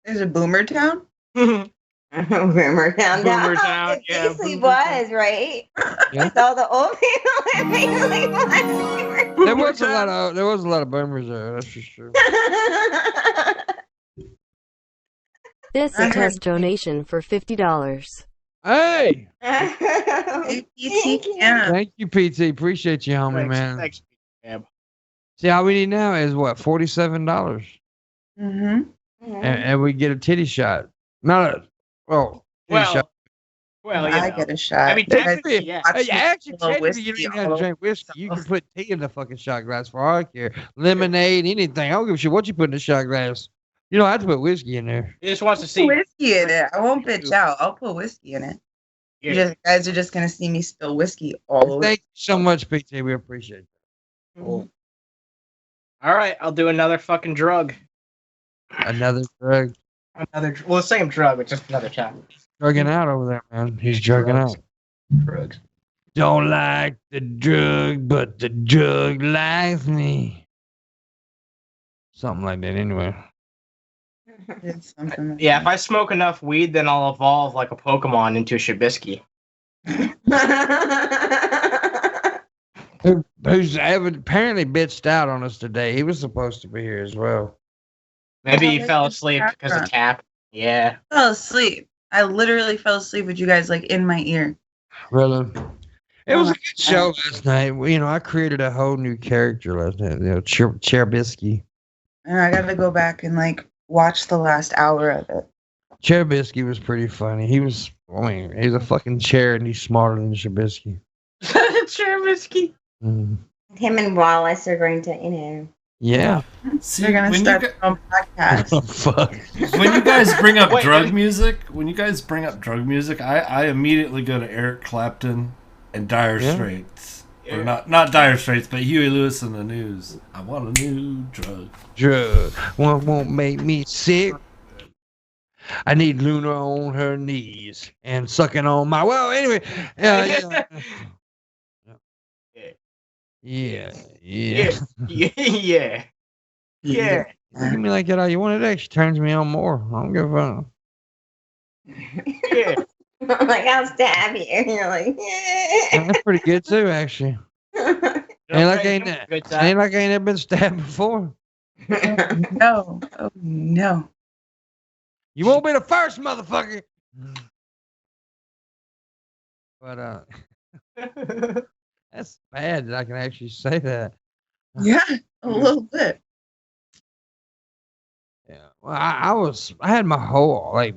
Is it Boomer Town? Boomtown. Boomertown, It yeah, basically Boomertown. was, right? Yeah. With all the old people. It basically was. There was a lot of boomers there. That's for sure. This a test donation for $50. Hey, Hey, Thank you. thank you, PT. Appreciate you, homie, man. Thanks, Gab. See, all we need now is what, $47, Mm-hmm. and we get a titty shot. Not a titty shot. Well, I get a shot. I mean, You guys technically, can yeah. watch Hey, me actually, spill technically, you don't even have to all drink over whiskey. You can myself. put tea in the fucking shot glass for all I care. Lemonade, anything. I don't give a shit what you put in the shot glass. You don't have to put whiskey in there. He just wants to Put see. whiskey in it. I won't bitch out. I'll put whiskey in it. You guys are just gonna see me spill whiskey all over. Thank you so much, PT. We appreciate it. Cool. All right, I'll do another fucking drug. Another drug. Well, the same drug, but just another time. Drugging out over there, man. He's drugging Drugs. out. Drugs. Don't like the drug, but the drug likes me. Something like that, anyway. It's something like Yeah, if I smoke enough weed, then I'll evolve like a Pokemon into a Shabisky. Who's apparently bitched out on us today. He was supposed to be here as well. Maybe he Oh, fell that's asleep tap because of run. tap. Yeah. I fell asleep. I literally fell asleep with you guys like in my ear. Really? It was a good show last night. I created a whole new character last night. Cherbisky. And I got to go back and like watch the last hour of it. Cherbisky was pretty funny. He's a fucking chair and he's smarter than Cherbisky. Cherbisky. Mm. Him and Wallace are going to, Yeah. See, They're gonna start their own podcast. Oh, fuck. when you guys bring up Wait, drug wait. music, I immediately go to Eric Clapton and Dire Yeah. Straits. Or not Dire Straits, but Huey Lewis and the News. I want a new drug. Drug won't make me sick. I need Luna on her knees and sucking on my. Well, anyway. Yeah. Yeah. Yeah. Yeah. Give me like that all you want. It actually turns me on more. I don't give a fuck. Yeah. I'm like, I'll stab you. And you're like, yeah. That's pretty good too, actually. Ain't like I ain't never been stabbed before. No. Oh, no. You won't be the first, motherfucker. But that's bad that I can actually say that. Yeah, a little bit. Yeah. Well, I had my whole like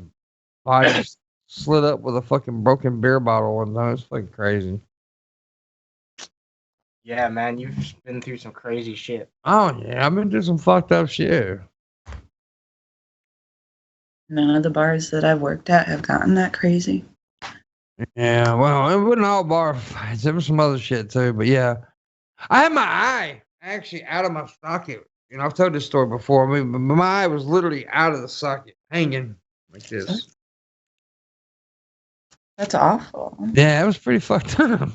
body slid up with a fucking broken beer bottle one time. It's fucking crazy. Yeah, man, you've been through some crazy shit. Oh yeah, I've been through some fucked up shit. None of the bars that I've worked at have gotten that crazy. Yeah, well, it wasn't all bar fights. There was some other shit too, but yeah, I had my eye actually out of my socket. I've told this story before. I mean, my eye was literally out of the socket, hanging like this. That's awful. Yeah, it was pretty fucked up.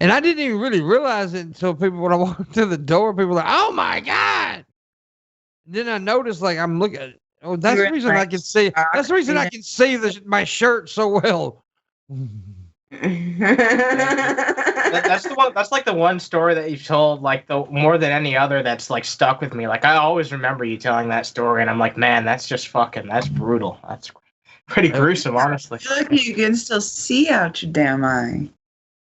And I didn't even really realize it until when I walked through the door, people were like, "Oh my god!" And then I noticed, like, I'm looking. Oh, that's the reason I can see. That's the reason I can see my shirt so well. That's the one. That's like the one story that you've told, like the more than any other, that's like stuck with me. Like I always remember you telling that story, and I'm like, man, that's brutal. That's pretty gruesome, honestly. I feel like you can still see out your damn eye.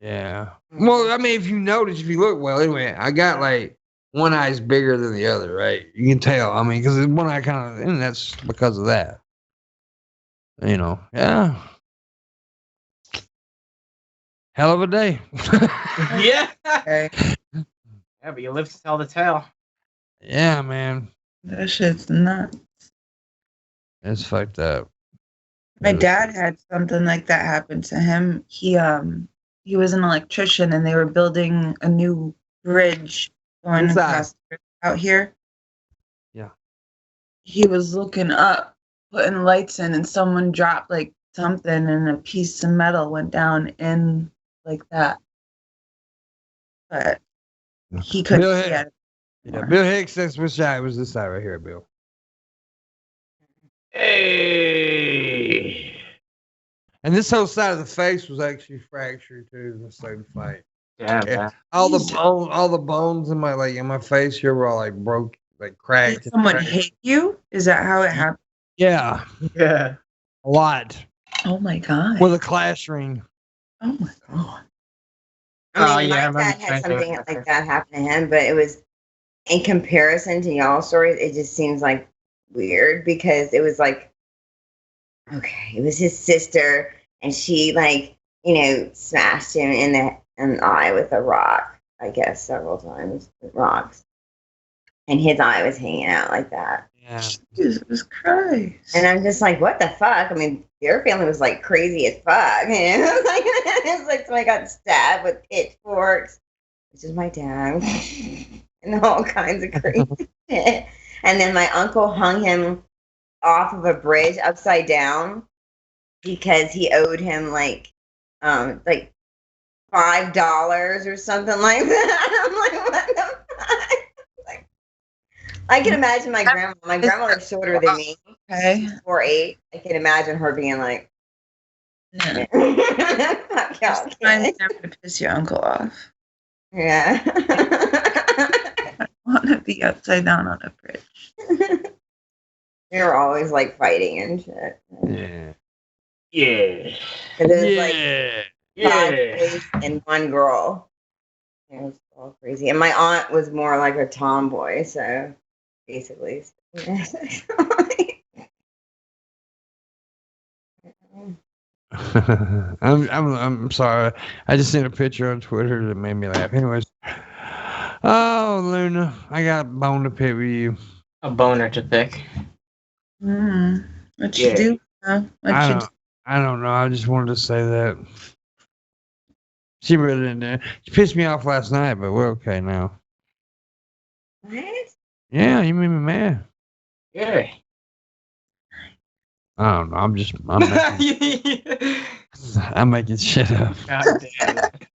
Yeah. Well, I mean, if you notice, if you look well, anyway, I got like one eye's bigger than the other, right? You can tell. I mean, because one eye and that's because of that. Yeah. Hell of a day. Yeah. Okay. Yeah, but you live to tell the tale. Yeah, man. That shit's nuts. It's fucked up. My dad had something like that happen to him. He was an electrician and they were building a new bridge going across the river out here. Yeah. He was looking up, putting lights in, and someone dropped like something and a piece of metal went down in like that. But he couldn't Bill see it. Yeah, Bill Hicks, that's which side was this side right here, Bill. Hey. And this whole side of the face was actually fractured too in the same fight. Yeah, Yeah. man. All the bones in my face here were all like broke, like cracked. Did someone hit you? Is that how it happened? Yeah, Yeah. a lot Oh my god. with a class ring. Oh my god. Oh, I mean, yeah, I my dad remember had saying something that. like that happen to him, but it was in comparison to y'all's stories, it just seems like weird because it was like, okay, it was his sister, and she smashed him in the eye with a rock, I guess, several times with rocks, and his eye was hanging out like that. Yeah. Jesus Christ. And I'm just like, what the fuck? I mean, their family was like crazy as fuck. It's like somebody got stabbed with pitchforks, which is my dad, and all kinds of crazy shit. And then my uncle hung him off of a bridge upside down because he owed him like $5 or something like that. I'm like, what the fuck? I can imagine my grandma. My grandmother's shorter than me. Okay. 4'8". I can imagine her being like, Yeah. fuck y'all. I'm kids." never to piss your uncle off. Yeah. I want to be upside down on a bridge. They were always like fighting and shit. Yeah. Yeah. 'Cause it was Yeah. like Yeah. boys and one girl. It was all crazy. And my aunt was more like a tomboy, so basically. I'm sorry. I just seen a picture on Twitter that made me laugh. Anyways. Oh, Luna, I got a bone to pick with you. A boner to pick. What you do? What I don't know. I just wanted to say that. She really didn't. She pissed me off last night, but we're okay now. What? Yeah, you made me mad. Yeah. I don't know. I'm making shit up. God damn it.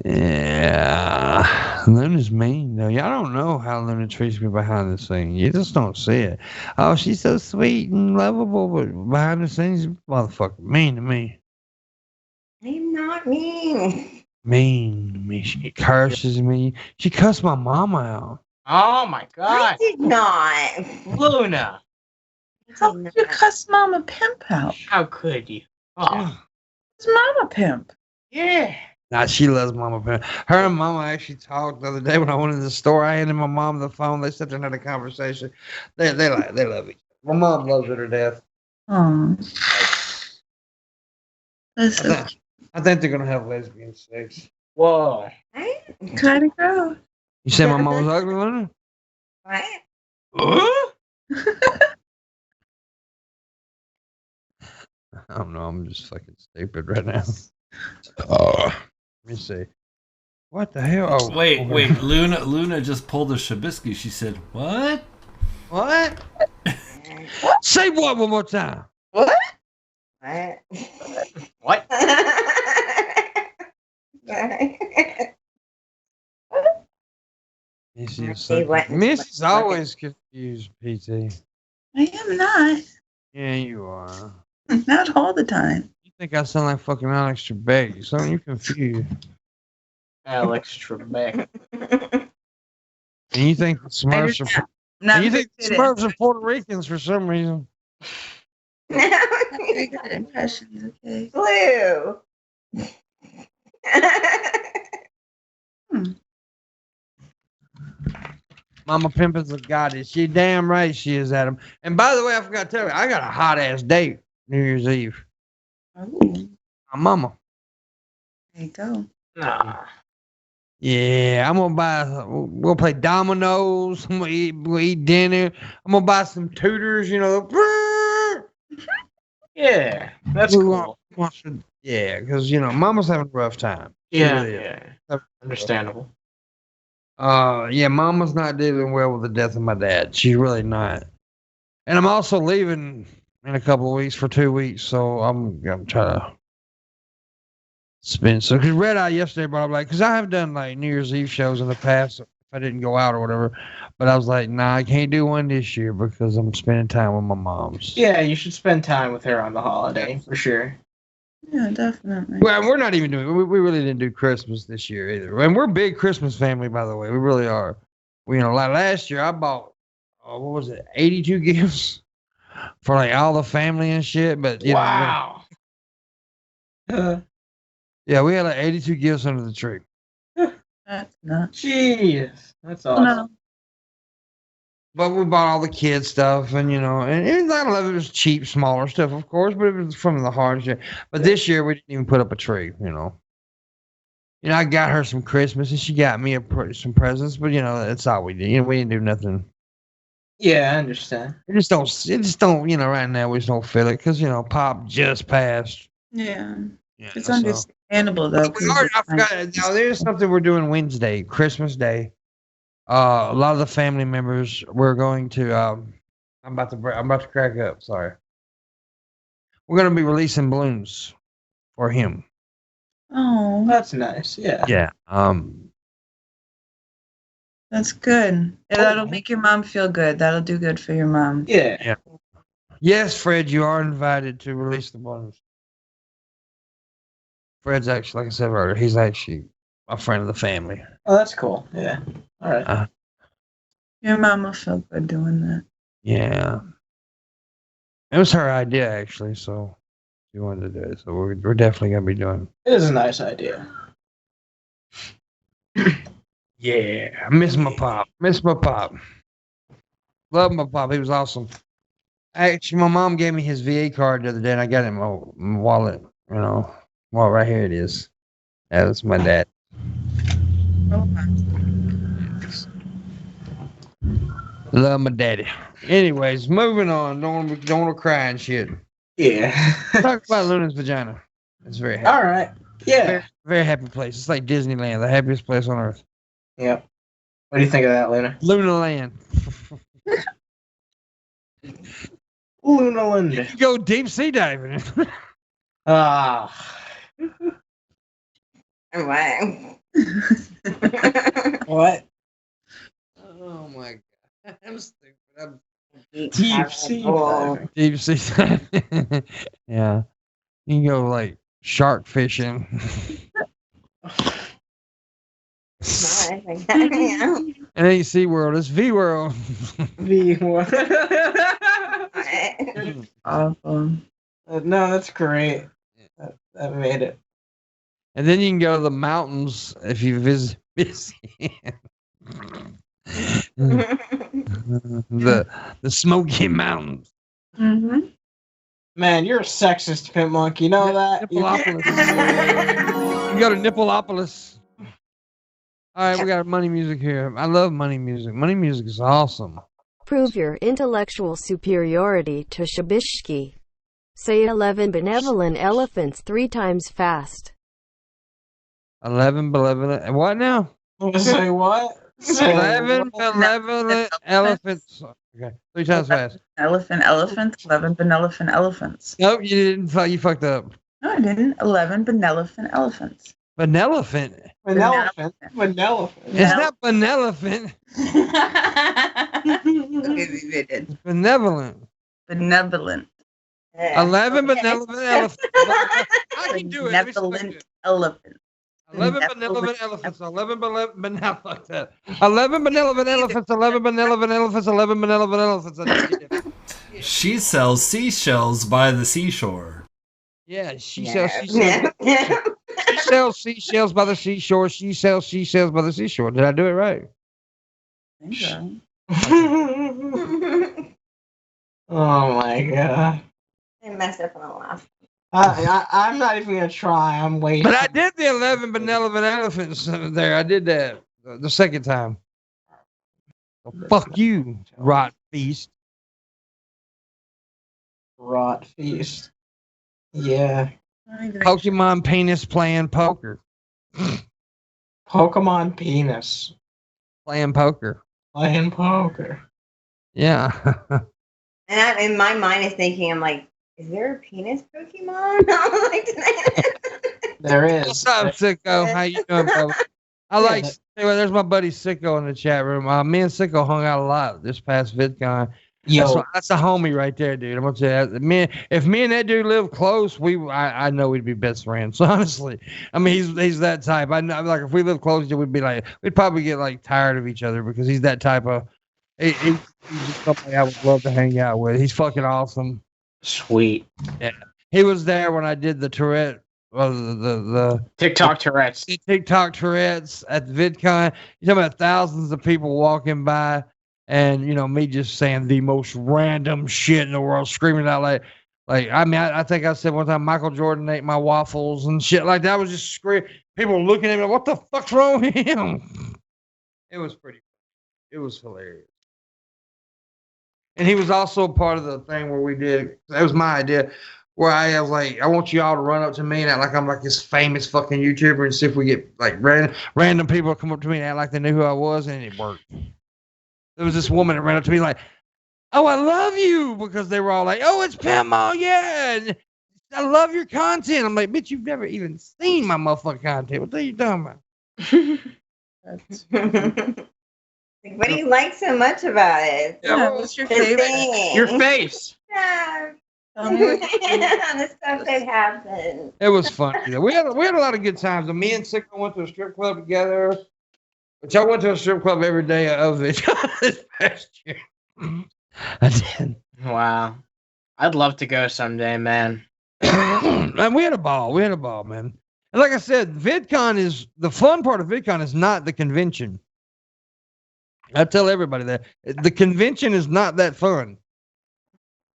Yeah, Luna's mean though. Y'all don't know how Luna treats me behind the scenes. You just don't see it. Oh, she's so sweet and lovable, but behind the scenes, motherfucker, mean to me. I'm not mean. Mean to me. She curses me. She cussed my mama out. Oh my god. I did not. Luna. How could you cuss Mama Pimp out? How could you? Oh. It's Mama Pimp. Yeah. Nah, she loves Mama Pimp. Her and Mama actually talked the other day when I went to the store. I handed my mom the phone. They sat there and had a conversation. They love each other. My mom loves her to death. Oh. That's so I think they're gonna have lesbian sex. Whoa. kind of gross. You said my mom was ugly, Luna? What? I don't know. I'm just fucking stupid right now. Let me see. What the hell? Oh, Wait. Luna just pulled a Shabisky. She said, "What? What? Say what one more time? What? What? What? Missy's always confused, PT. I am not. Yeah, you are. Not all the time. You think I sound like fucking Alex Trebek? So you confused. Alex Trebek. And you think the Smurfs are Not you think the good Smurfs are Puerto Ricans for some reason? Very good impressions, okay. Blue. Mama Pimpin's a goddess. She damn right she is, Adam. And by the way, I forgot to tell you, I got a hot ass date New Year's Eve. Oh, My mama. there you go. Nah. Yeah, I'm gonna buy. We'll play dominoes. We'll eat dinner. I'm gonna buy some tutors. You know. Yeah. That's cool. Yeah, because you know, Mama's having a rough time. She Yeah. really is. Yeah. Understandable. Yeah, Mama's not dealing well with the death of my dad. She's really not. And I'm also leaving in a couple of weeks for 2 weeks, so I'm gonna try to spend. So, because Red Eye yesterday brought up because I have done like New Year's Eve shows in the past if I didn't go out or whatever, but I was like, nah, I can't do one this year because I'm spending time with my mom's. Yeah, you should spend time with her on the holiday for sure. Yeah, definitely. Well, we're not even doing. We really didn't do Christmas this year either, and we're a big Christmas family, by the way. We really are. Like last year, I bought what was it, 82 gifts for like all the family and shit. But you Wow. know, yeah, we had like 82 gifts under the tree. That's nuts. Jeez. That's Oh, awesome. no. But we bought all the kid stuff, and and a lot of it was cheap, smaller stuff, of course, but it was from the heart and shit. But this year we didn't even put up a tree. I got her some Christmas, and she got me some presents, but that's all we did. We didn't do nothing. Yeah, I understand. It just don't. Right now we just don't feel it because Pop just passed. Yeah. It's so. understandable, though. I forgot. Now there's something we're doing Wednesday, Christmas Day. A lot of the family members we're going to. I'm about to crack up. Sorry. We're going to be releasing balloons for him. Oh, That's nice. Yeah. Yeah. that's good. Yeah, that'll make your mom feel good. That'll do good for your mom. Yeah. Yes, Fred, you are invited to release the balloons. Fred's actually, like I said earlier, he's actually a friend of the family. Oh, that's cool. Yeah. All right. Your mom will feel good doing that. Yeah. It was her idea, actually, so she wanted to do it. So we're definitely going to be doing It is a nice idea. Yeah, I miss my pop. Miss my pop. Love my pop. He was awesome. Actually, my mom gave me his VA card the other day, and I got it in my wallet. You know, well, right here it is. That's my dad. Love my daddy. Anyways, moving on. Don't want to cry and shit. Yeah. Talk about Luna's vagina. It's very happy. All right. Yeah. Very, very happy place. It's like Disneyland, the happiest place on earth. Yep. What do you think of that, Luna? Luna Land. Luna Land. You can go deep sea diving. Ah. Wow. What? Oh my god. I'm stupid. I'm Deep sea diving. deep sea diving. Yeah. You can go like shark fishing. Nice. Yeah. It ain't SeaWorld, it's V-World. Awesome. No, that's great. That made it. And then you can go to the mountains if you visit the Smoky Mountains. Mm-hmm. Man, you're a sexist, Pimpmunk. You know that? Nippleopolis. You go to Nippleopolis. All right, we got money music here. I love money music. Money music is awesome. Prove your intellectual superiority to Shabishki. Say 11 benevolent elephants 3 times fast. 11 benevolent. What now? Say what? Say 11 benevolent elephants. Okay, 3 times fast. Elephant, 11 benevolent elephants. Nope, you didn't. You fucked up. No, I didn't. 11 benevolent elephants. Benevolent. Vanellafant. Vanellafant. It's not benevolent. Benevolent. Benevolent. 11 benevolent elephants. I can do it. Let me Benevolent explain it. elephant. 11 benevolent elephants. 11 benevolent. 11 benevolent elephants. 11 benevolent elephants. 11 benevolent elephants. I did it. She sells seashells by the seashore. Yeah, she sells seashells. She sells seashells by the seashore. She sells seashells by the seashore. Did I do it right? Okay. Oh my god. I messed up on the last. I'm not even gonna try. I'm waiting. But I did the 11 benevolent elephants there. I did that the second time. Well, fuck you, rot beast. Rot feast. Yeah. Pokemon penis playing poker. Pokemon penis. Playing poker. Playing poker. Yeah. And I'm in my mind is thinking, I'm like, is there a penis Pokemon? I'm like, There is. What's up, Sicko? How you doing, brother? I like. Anyway, there's my buddy Sicko in the chat room. Me and Sicko hung out a lot this past VidCon. Yo, That's a homie right there, dude. I'm gonna tell you, if me and that dude live close, I know we'd be best friends. Honestly, I mean, he's that type. I know, like, if we live close, we'd probably get like tired of each other because he's that type of. He's just somebody I would love to hang out with. He's fucking awesome. sweet. Yeah, he was there when I did the Tourette. The TikTok Tourette's. TikTok Tourette's at the VidCon. You're talking about thousands of people walking by. And, you know, me just saying the most random shit in the world, screaming out like I mean, I think I said one time Michael Jordan ate my waffles and shit like that. I was just screaming. People looking at me like, what the fuck's wrong with him? It was it was hilarious. And he was also part of the thing where we did, that was my idea, where I was like, I want you all to run up to me and act like I'm like this famous fucking YouTuber and see if we get like random people come up to me and act like they knew who I was, and it worked. There was this woman that ran up to me like, "Oh, I love you," because they were all like, "Oh, it's Pimpmunk, yeah, and I love your content." I'm like, "Bitch, you've never even seen my motherfucking content. What are you talking about?" Like, what do you like so much about it? Yeah, what's your The favorite? thing. Your face. Yeah. Tell me what The stuff that happens. It was fun. Yeah, we had a lot of good times. And me and Sicko went to a strip club together. Which I went to a strip club every day of it this past year. I did. Wow. I'd love to go someday, man. And we had a ball. We had a ball, man. And like I said, VidCon is the fun part of VidCon is not the convention. I tell everybody that the convention is not that fun.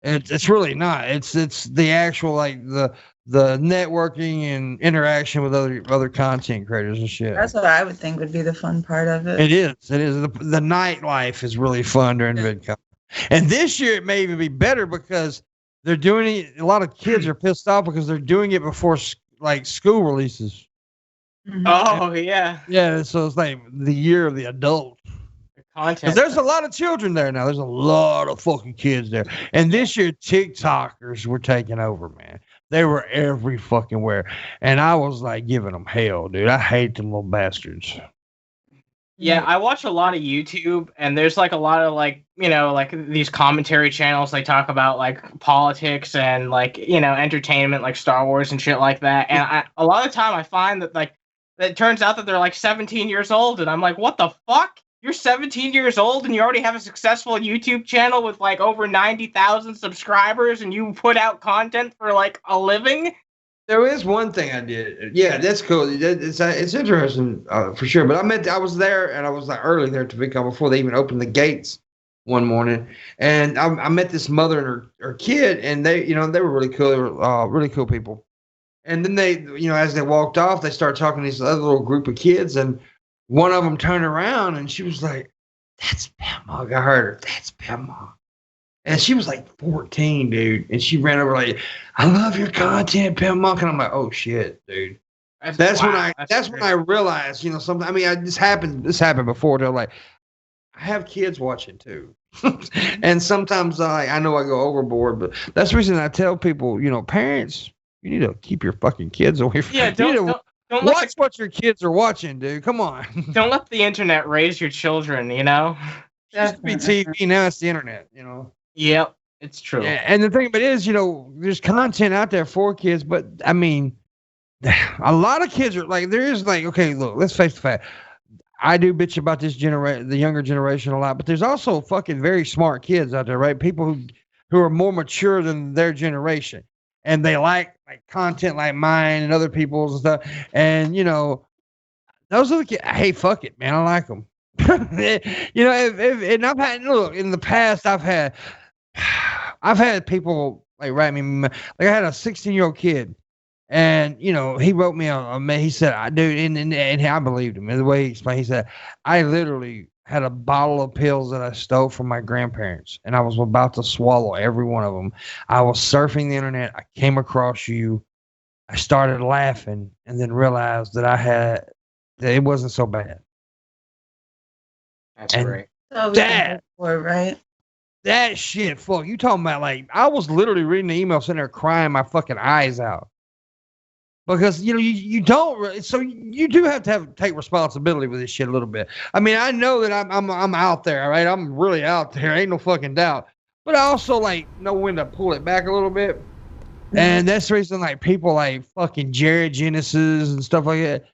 It's really not. It's the actual like the networking and interaction with other content creators and shit. That's what I would think would be the fun part of it. It is. It is. The nightlife is really fun during VidCon. And this year it may even be better because they're doing it. A lot of kids are pissed off because they're doing it before like school releases. Oh yeah. Yeah. So it's like the year of the adult. Content. There's a lot of children there now. There's a lot of fucking kids there. And this year, TikTokers were taking over, man. They were every fucking where. And I was like giving them hell, dude. I hate them little bastards. Yeah, I watch a lot of YouTube, and there's like a lot of like, you know, like these commentary channels. They talk about like politics and like, you know, entertainment, like Star Wars and shit like that. And a lot of the time I find that like, it turns out that they're like 17 years old. And I'm like, what the fuck? You're 17 years old and you already have a successful YouTube channel with like over 90,000 subscribers and you put out content for like a living? There is one thing I did. Yeah, that's cool. It's interesting for sure. But I was there and I was like early there to VidCon before they even opened the gates one morning. And I met this mother and her kid, and they were really cool. They were really cool people. And then they, as they walked off, they started talking to this other little group of kids, and one of them turned around and she was like, "That's Pimpmunk." I heard her. "That's Pimpmunk." And she was like 14, dude. And she ran over like, "I love your content, Pimpmunk." And I'm like, "Oh shit, dude." That's when I realized, something. I mean, this happened before. They're like, I have kids watching too. And sometimes I know I go overboard, but that's the reason I tell people, parents, you need to keep your fucking kids away from Don't watch what your kids are watching, dude. Come on. Don't let the internet raise your children, It used to be TV, now it's the internet, Yep, it's true. Yeah, and the thing about it is, there's content out there for kids, but I mean, a lot of kids are like, there is like, okay, look, let's face the fact. I do bitch about this the younger generation a lot, but there's also fucking very smart kids out there, right? People who are more mature than their generation. And they like content like mine and other people's and stuff. And, those are the kids. Hey, fuck it, man. I like them. And I've had, look, in the past, I've had people like write me, like I had a 16-year-old kid. And, he wrote me he said, dude, and I believed him. The way he explained, he said, I literally had a bottle of pills that I stole from my grandparents, and I was about to swallow every one of them. I was surfing the internet. I came across you. I started laughing and then realized that it wasn't so bad. That's great. Right? That shit, fuck. You talking about like, I was literally reading the email sitting there crying my fucking eyes out. Because you don't, so you do have to take responsibility with this shit a little bit. I mean, I know that I'm out there, right? I'm really out there, ain't no fucking doubt. But I also know when to pull it back a little bit, and that's the reason people like fucking Jared Genesis and stuff like that.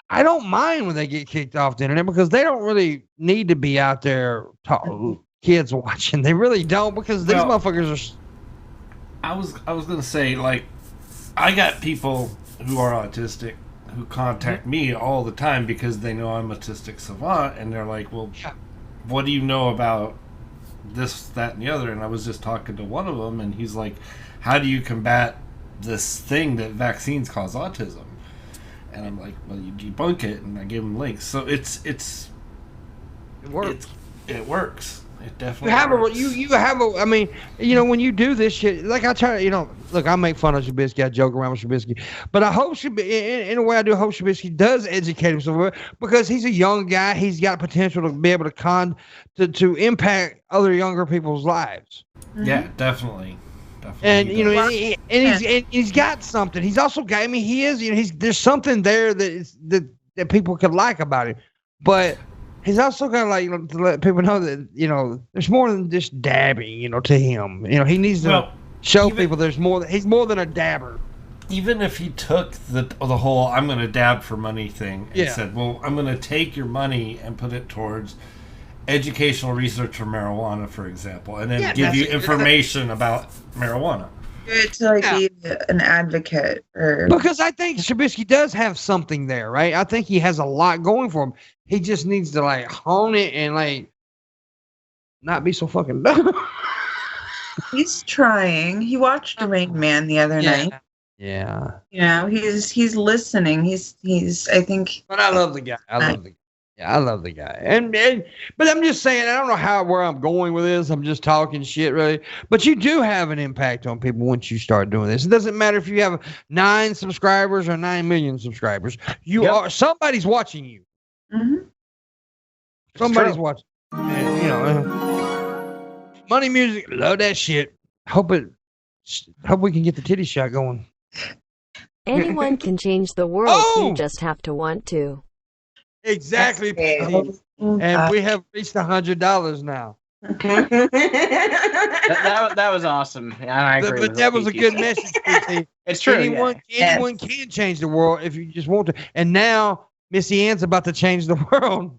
I don't mind when they get kicked off the internet because they don't really need to be out there kids watching. They really don't, because these motherfuckers are. I was gonna say, I got people who are autistic who contact me all the time because they know I'm autistic savant, and they're like, well, what do you know about this, that, and the other? And I was just talking to one of them, and he's like, how do you combat this thing that vaccines cause autism? And I'm like, well, you debunk it, and I give him links. So it works. It works. It definitely works. You have a, I mean, when you do this shit, like I try to, look, I make fun of Trubisky, I joke around with Trubisky, but I hope in a way I do hope Trubisky does educate himself, because he's a young guy. He's got potential to be able to impact other younger people's lives. Yeah, definitely. And he's got something. He's also got. I mean, he is. There's something there that people could like about him, but he's also got to let people know that there's more than just dabbing. To him, he needs to show people there's more. He's more than a dabber. Even if he took the whole "I'm going to dab for money" thing and said, "Well, I'm going to take your money and put it towards educational research for marijuana, for example, and then Yeah, give you that's it. information about marijuana. Good to like be an advocate or Because I think Trubisky does have something there, right? I think he has a lot going for him. He just needs to like hone it and like not be so fucking dumb. he's trying. He watched Rain Man the other night. Yeah. You know, he's listening. He's I think But I love the guy. I love the guy. Yeah, I love the guy. And but I'm just saying, I don't know where I'm going with this. I'm just talking shit, really. But you do have an impact on people once you start doing this. It doesn't matter if you have 9 subscribers or 9 million subscribers. You are somebody's watching you. mhm. Somebody's watching. And, you know, money music, love that shit. Hope we can get the titty shot going. Anyone can change the world. Oh! You just have to want to. Exactly. That's Pete. And we have reached $100 now. That was awesome. Yeah, I agree. But with that what was a PT good said. message. PT. It's true. Anyone can change the world if you just want to. And now Missy Ann's about to change the world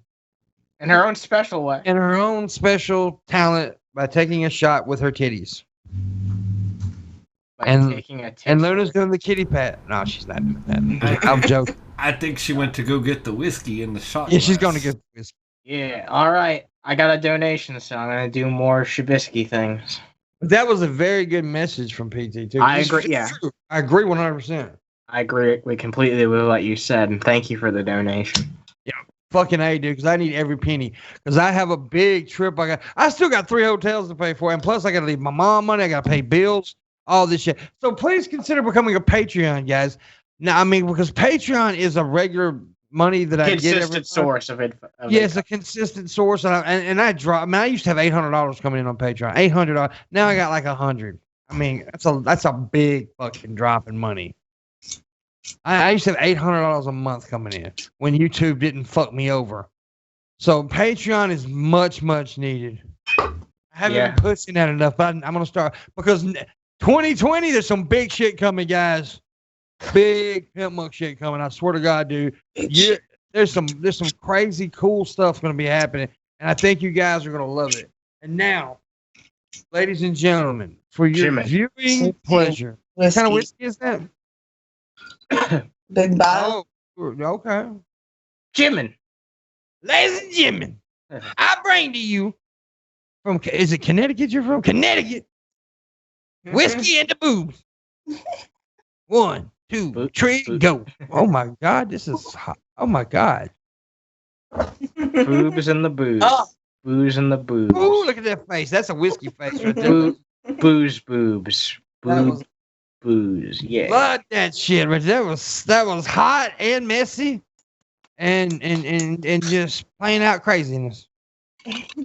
In her own special way. in her own special talent by taking a shot with her titties. By and- taking a And Luna's doing the kitty pat. No, she's not doing that. I'm joking. I think she went to go get the whiskey in the shot. Yeah, she's glass. going to get this. Yeah. All right. I got a donation, so I'm gonna do more Shabisky things. That was a very good message from PT too. I It's agree, yeah. true. I agree 100%. I agree completely with what you said, and thank you for the donation. Fucking A, dude, because I need every penny. Because I have a big trip. I still got 3 hotels to pay for, and plus I got to leave my mom money. I got to pay bills, all this shit. So please consider becoming a Patreon, guys. Now, I mean, because Patreon is a regular money that I get every Consistent month. source of it. Yes, a consistent source, and I drop. I mean, I used to have $800 coming in on Patreon. $800. Now I got like 100. I mean, that's a big fucking drop in money. I used to have $800 a month coming in when YouTube didn't fuck me over. So Patreon is much needed. I haven't been pushing that enough, but I'm gonna start because 2020 there's some big shit coming, guys. Big Pimpmunk shit coming. I swear to God, dude. Yeah, there's some crazy cool stuff gonna be happening, and I think you guys are gonna love it. And now, ladies and gentlemen, for your Jimmy. viewing pleasure, what kind of whiskey is that? Big bottle. Oh, okay. Jimin. Ladies and gentlemen, I bring to you from, is it Connecticut you're from? Connecticut. Whiskey and the boobs. 1, 2, 3, go. Oh my God, this is hot. Oh my God. Boobs and the booze. Oh. Booze and the booze. Ooh, look at that face. That's a whiskey face right there. Booze, boobs. That was- Booze. Yeah. Love that shit, right? That was hot and messy, and just plain out craziness.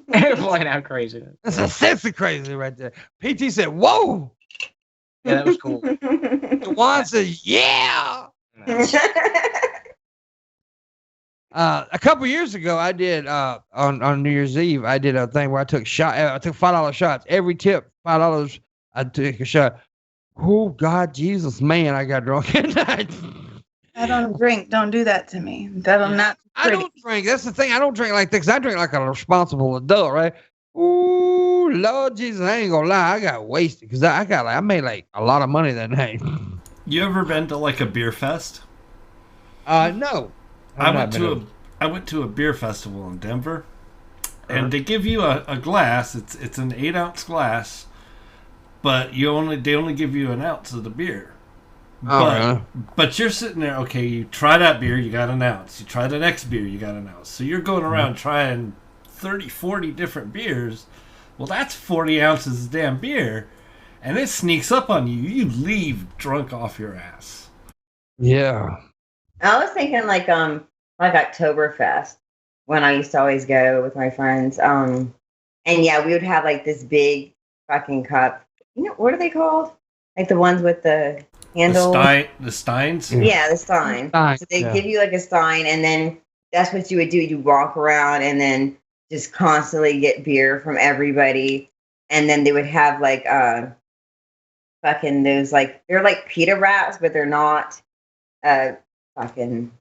Flying out crazy. That's a sense of crazy right there. PT said, "Whoa." Yeah, that was cool. Juan said, "Yeah." A couple years ago, I did on New Year's Eve. I did a thing where I took $5 shots. Every tip, $5. I took a shot. Oh God, Jesus, man! I got drunk at night. I don't drink. Don't do that to me. That'll not. I don't drink. That's the thing. I don't drink like this. I drink like a responsible adult, right? Ooh, Lord Jesus, I ain't gonna lie. I got wasted because I made like a lot of money that night. You ever been to like a beer fest? No. I went to a beer festival in Denver, and they give you a glass. It's an 8-ounce glass, but they only give you an ounce of the beer. But you're sitting there, okay, you try that beer, you got an ounce. You try the next beer, you got an ounce. So you're going around trying 30, 40 different beers. Well, that's 40 ounces of damn beer, and it sneaks up on you. You leave drunk off your ass. Yeah. I was thinking like Oktoberfest when I used to always go with my friends. And yeah, we would have like this big fucking cup. You know, what are they called? Like the ones with the handle? The Steins? Yeah, the Stein. Stein, So they yeah. give you like a Stein, and then that's what you would do. You walk around and then just constantly get beer from everybody. And then they would have like fucking those like, they're like pita wraps, but they're not fucking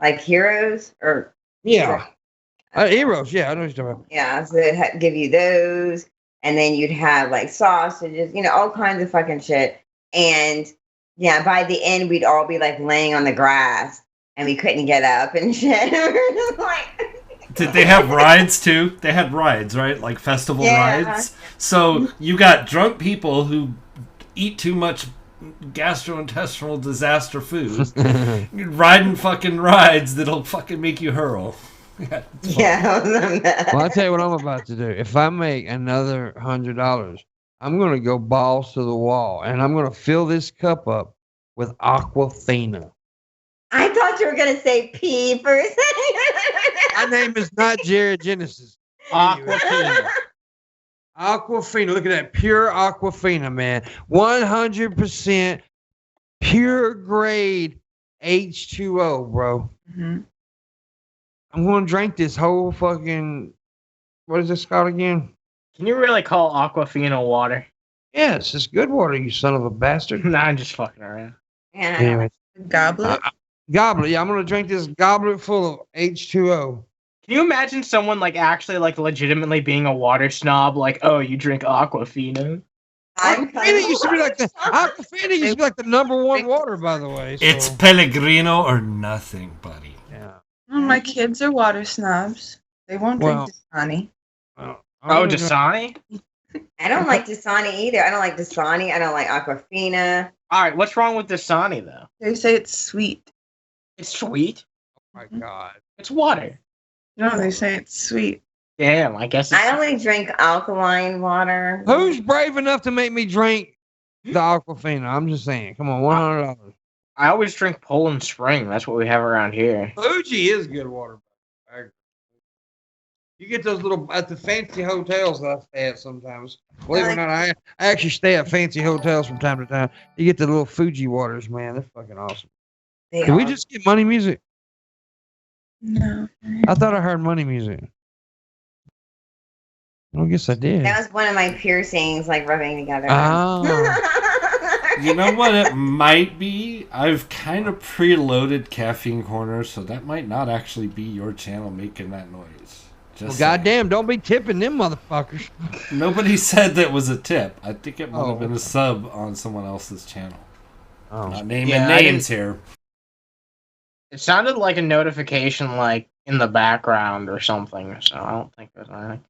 like heroes or Yeah. Eros, yeah, I know what you're talking about. Yeah, so they'd give you those, and then you'd have like sausages, all kinds of fucking shit. And yeah, by the end, we'd all be like laying on the grass, and we couldn't get up and shit. We were just like. Did they have rides too? They had rides, right? Like festival rides. So you got drunk people who eat too much gastrointestinal disaster food, riding fucking rides that'll fucking make you hurl. Yeah. Well, I'll tell you what I'm about to do. If I make another $100, I'm going to go balls to the wall, and I'm going to fill this cup up with Aquafina. I thought you were going to say pee for a second. My name is not Jared Genesis. Aquafina. Aquafina. Look at that. Pure Aquafina, man. 100% pure grade H2O, bro. Mm-hmm. I'm going to drink this whole fucking... What is this called again? Can you really call Aquafina water? Yes, it's good water, you son of a bastard. Nah, I'm just fucking around. Yeah. Anyway. Goblet. Goblet. Yeah, I'm going to drink this goblet full of H2O. Can you imagine someone like actually like legitimately being a water snob? Like, oh, you drink Aquafina? Aquafina used to be like the number one water, by the way. So. It's Pellegrino or nothing, buddy. Yeah. Oh, my kids are water snobs. They won't drink Dasani. Well, Oh, Dasani? I don't like Dasani either. I don't like Dasani. I don't like Aquafina. All right, what's wrong with Dasani though? They say it's sweet. It's sweet. Oh my God. It's water. No, they say it's sweet. Damn, I guess it's... I only drink alkaline water. Who's brave enough to make me drink the Aquafina? I'm just saying. Come on, $100. I always drink Poland Spring. That's what we have around here. Fuji is good water. You get those little at the fancy hotels that I stay at sometimes. Believe it or not, I actually stay at fancy hotels from time to time. You get the little Fuji waters, man. They're fucking awesome. Did we just get money music? No. I thought I heard money music. I guess I did. That was one of my piercings, like rubbing together. Oh. You know what it might be? I've kind of preloaded Caffeine Corner, so that might not actually be your channel making that noise. Well, goddamn, don't be tipping them motherfuckers. Nobody said that was a tip. I think it might have been a sub on someone else's channel. Oh. Not naming names here. It sounded like a notification, like in the background or something. So I don't think there's anything.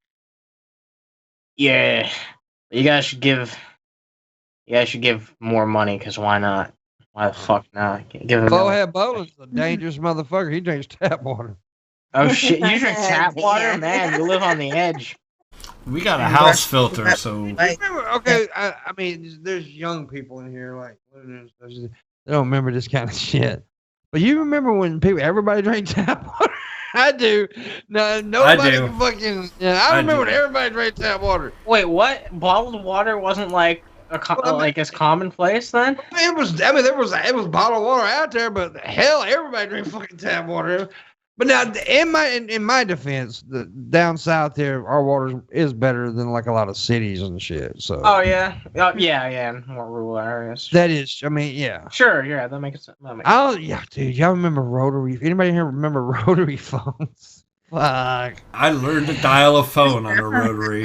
Yeah, you guys should give more money, because why not? Why the fuck not? Give him. Bowhead Boland's a dangerous motherfucker. He drinks tap water. Oh shit! You drink tap water, man. You live on the edge. We got a house filter, so. Remember, okay, I mean, there's young people in here like they don't remember this kind of shit. But you remember when everybody drank tap water? I do. No, nobody can fucking. Yeah, I remember when everybody drank tap water. Wait, what? Bottled water wasn't like as commonplace then? It was. I mean, it was bottled water out there, but hell, everybody drank fucking tap water. But now, in my defense, down south here, our water is better than like a lot of cities and shit. So. Oh yeah, yeah, more rural areas. That is, I mean, yeah. Sure, yeah, that makes sense. Yeah, dude, y'all remember rotary? Anybody here remember rotary phones? Fuck. I learned to dial a phone on a rotary.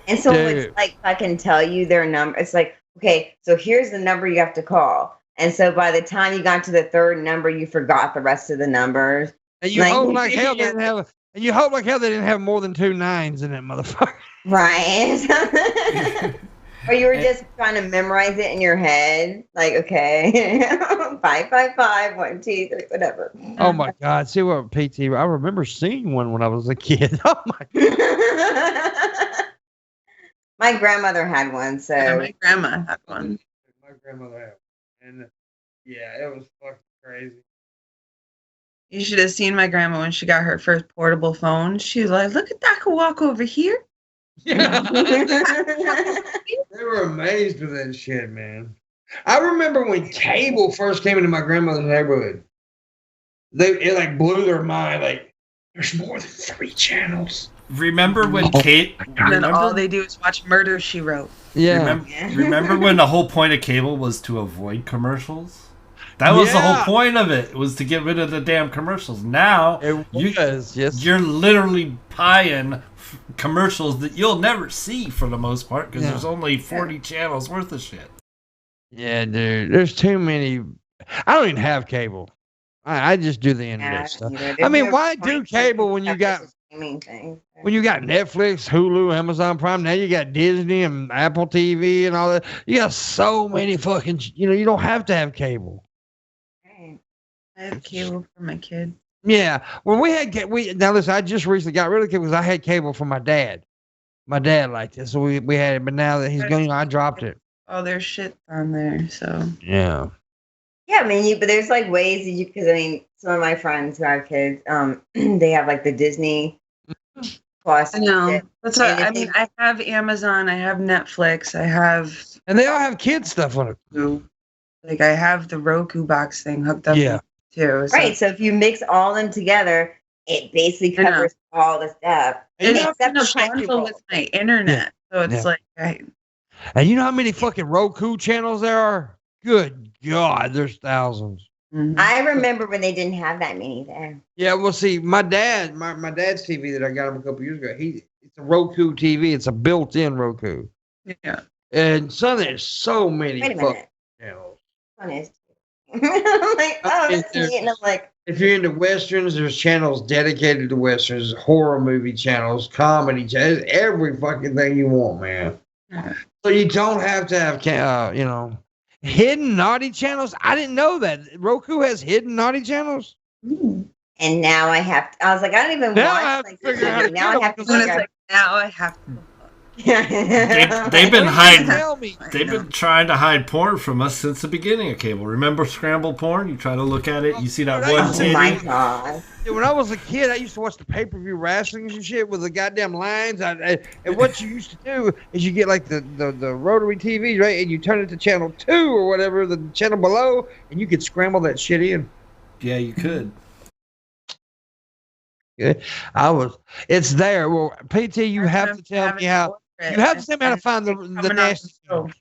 And so it's like fucking tell you their number. It's like, okay, so here's the number you have to call. And so by the time you got to the third number, you forgot the rest of the numbers. And you hope like hell they didn't have. And you hope like hell they didn't have more than 2 9s in that motherfucker. Right. Or you were just trying to memorize it in your head, like, okay, 555, 1, 2, 3, whatever. Oh my God! See what PT? I remember seeing one when I was a kid. Oh my God. My grandmother had one, so Yeah, my grandma had one. My grandmother had one, and yeah, it was fucking crazy. You should have seen my grandma when she got her first portable phone. She was like, "Look at that! I can walk over here." Yeah. They were amazed with that shit, man. I remember when cable first came into my grandmother's neighborhood. It like blew their mind. Like, there's more than 3 channels. Remember when Kate? And then all they do is watch Murder, She Wrote. Yeah. Remember when the whole point of cable was to avoid commercials? That was the Yeah. whole point of it. Was to get rid of the damn commercials. Now It was, yes. you're literally buying commercials that you'll never see for the most part because Yeah. there's only 40 channels worth of shit. Yeah, dude. There's too many. I don't even have cable. I just do the Yeah, internet stuff. there's I mean, no why point do in cable when you stuff got that's a streaming thing. when you got Netflix, Hulu, Amazon Prime? Now you got Disney and Apple TV and all that. You got so many fucking. You don't have to have cable. Right. I have cable for my kid. Yeah. When we had now listen, I just recently got rid of cable because I had cable from my dad. My dad liked it, so we had it. But now that he's gone, I dropped it. All their shit on there, so Yeah. Yeah, I mean, but there's like ways that because I mean, some of my friends who have kids, they have like the Disney Plus. I know. shit. That's what And if I mean. I have Amazon, I have Netflix, I have And they all have kid stuff on it. Roku. Like I have the Roku box thing hooked up Yeah. too. So. Right, so if you mix all them together, it basically I know. covers all the stuff. And Except it's for bundle with my internet, so it's Yeah. like And you know how many fucking Roku channels there are? Good God, there's thousands. I remember when they didn't have that many there. Yeah, well, see, my dad's TV that I got him a couple years ago. It's a Roku TV. It's a built-in Roku. Yeah. And son, there's so many Wait a fucking minute. channels. One is. I'm like, oh, that's neat. And I'm like, If you're into westerns, there's channels dedicated to westerns, horror movie channels, comedy channels, every fucking thing you want, man. Yeah. So you don't have to have, hidden naughty channels. I didn't know that Roku has hidden naughty channels. and now I have to, I was like, I don't even Now I watch have like to figure out this. Now I have to When it's figure like now I have to. They've been What hiding. did you tell me? They've been trying to hide porn from us since the beginning of cable. Remember scrambled porn? You try to look at it, you see that one Oh my titty. god. Yeah, when I was a kid, I used to watch the pay-per-view wrestlings and shit with the goddamn lines. And what you used to do is you get like the rotary TV, right? And you turn it to channel 2 or whatever, the channel below, and you could scramble that shit in. Yeah, you could. Yeah, it's there. Well, PT, you have to tell me how. You have to tell me how to find the nasty stuff.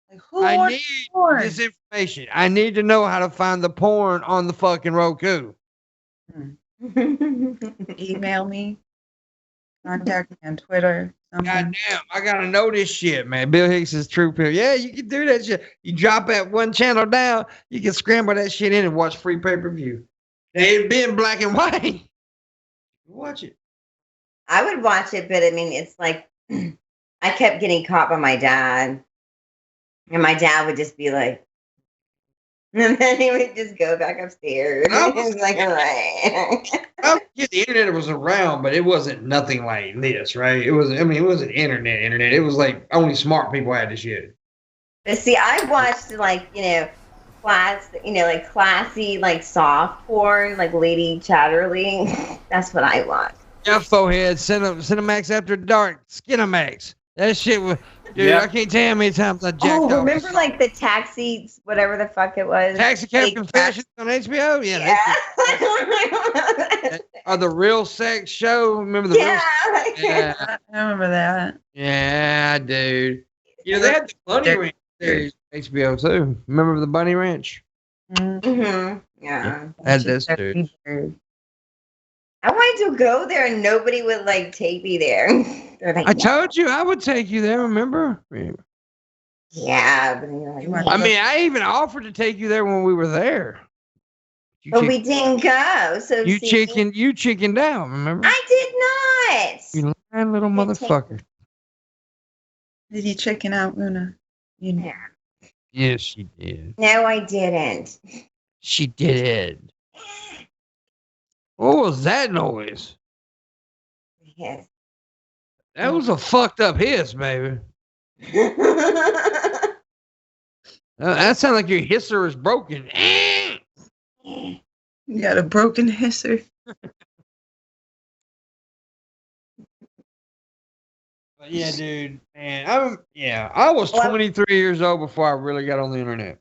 Like, who I wants need porn? this information. I need to know how to find the porn on the fucking Roku. Email me, contact me on Twitter. Something. Goddamn, I gotta know this shit, man. Bill Hicks is true pill. Yeah, you can do that shit. You drop that one channel down, you can scramble that shit in and watch free pay-per-view. It'd be in black and white. Watch it. I would watch it, but I mean, it's like I kept getting caught by my dad, and my dad would just be like, and then he would just go back upstairs. I He was like, all right. Yeah, the internet was around, but it wasn't nothing like this, right? It wasn't internet. It was like only smart people had this shit. But see, I watched like classy, like soft porn, like Lady Chatterley. That's what I watched. Yeah, forehead, Cinemax After Dark, Skinamax. That shit was, dude, Yeah. I can't tell you how many times I jacked off. Remember like the taxi, whatever the fuck it was? Taxi Cab Like, Confessions on HBO? Yeah. Yeah. That shit. Or the Real Sex Show. Remember the Yeah. Real Yeah. I remember that. Yeah, dude. You know, they had the Bunny Ranch series on HBO too. Remember the Bunny Ranch? Mm-hmm. Yeah. Had this dude. I wanted to go there and nobody would like take me there. They're like, I "No." told you I would take you there, remember? Yeah, but you're like, I mean, I even offered to take you there when we were there. You but chick- we didn't go. So you see, chickened out, remember? I did not. You lying little motherfucker. Did you chicken out, Luna? You Yeah. Yes, she did. No, I didn't. She did. What was that noise? Yes. That was a fucked up hiss, baby. That sounded like your hisser is broken. You got a broken hisser. But yeah, dude, man, I was 23 years old before I really got on the internet.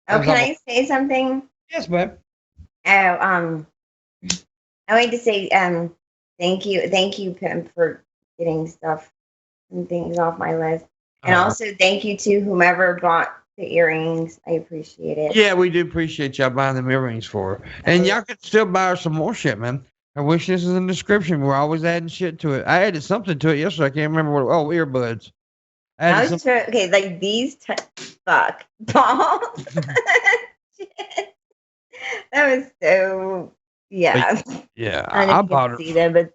Oh, can I say something? Yes, babe. Oh, I wanted to say thank you, Pimp, for getting stuff and things off my list, and also thank you to whomever bought the earrings. I appreciate it. Yeah, we do appreciate y'all buying them earrings for her. And y'all can still buy her some more shit, man. Her wish list is in the description. We're always adding shit to it. I added something to it yesterday. I can't remember what. Oh, earbuds. I was okay, like these fuck balls. Shit. That was so Yeah, I I didn't bought get her. to see them, but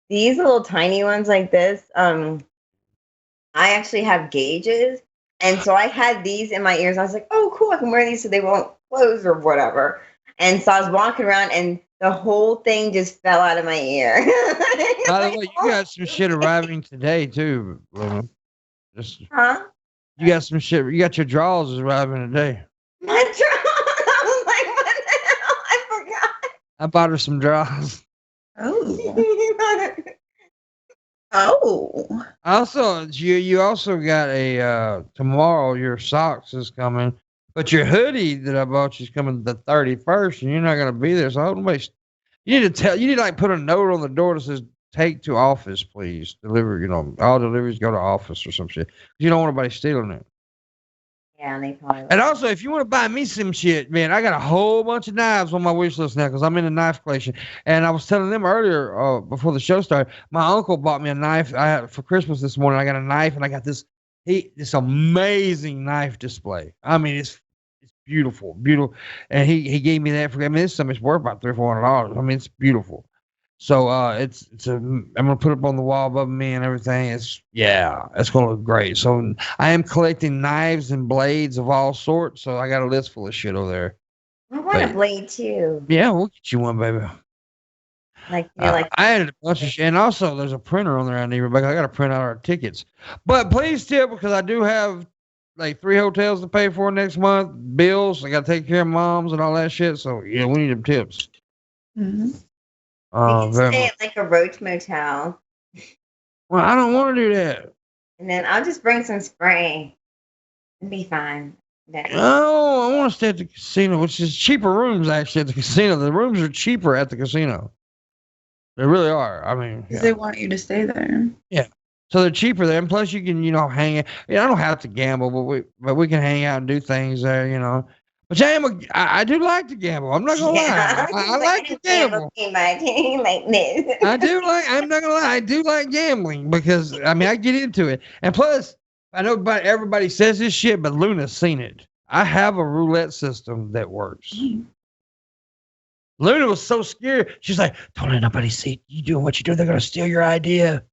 these little tiny ones like this, I actually have gauges, and so I had these in my ears. I was like, oh, cool, I can wear these so they won't close or whatever. And so I was walking around, and the whole thing just fell out of my ear. By the way, you got some shit arriving today too, Luna. Just Huh? you got some shit. You got your drawers arriving today. My drawers. I was like, what the hell? I forgot. I bought her some drawers. Oh. Oh. Also, you also got a tomorrow. Your socks is coming, but your hoodie that I bought you is coming the 31st, and you're not gonna be there. So I hope nobody. You need to like put a note on the door that says "Take to office, please." Deliver. You know, all deliveries go to office or some shit. You don't want anybody stealing it. Yeah, and they probably. And also, if you want to buy me some shit, man, I got a whole bunch of knives on my wish list now because I'm in the knife collection. And I was telling them earlier, before the show started, my uncle bought me a knife. I had for Christmas this morning. I got a knife, and I got this amazing knife display. I mean, it's beautiful, beautiful. And he gave me that for. I mean, this something's worth about $300-400. I mean, it's beautiful. So I'm gonna put it up on the wall above me and everything. It's gonna look great. So I am collecting knives and blades of all sorts. So I got a list full of shit over there. I want a blade too. Yeah, we'll get you one, baby. Like I added a bunch of shit, and also there's a printer on there I need, Rebecca. I got to print out our tickets. But please tip because I do have like 3 hotels to pay for next month, bills. I got to take care of moms and all that shit. So yeah, we need them tips. Mm-hmm. we can stay at like a roach motel, Well, I don't want to do that. and then I'll just bring some spray and be fine. Then. No, I want to stay at the casino, which is cheaper rooms actually at the casino. The rooms are cheaper at the casino. They really are. I mean, Because they want you to stay there. so they're cheaper there, and plus you can, hang out. I don't have to gamble, but we can hang out and do things there, But I do like to gamble. I'm not gonna lie. I like to gamble. Like this. I'm not gonna lie. I do like gambling because I get into it, and plus I know everybody says this shit, but Luna's seen it. I have a roulette system that works. Luna was so scared. She's like, "Don't let nobody see you doing what you do. They're gonna steal your idea."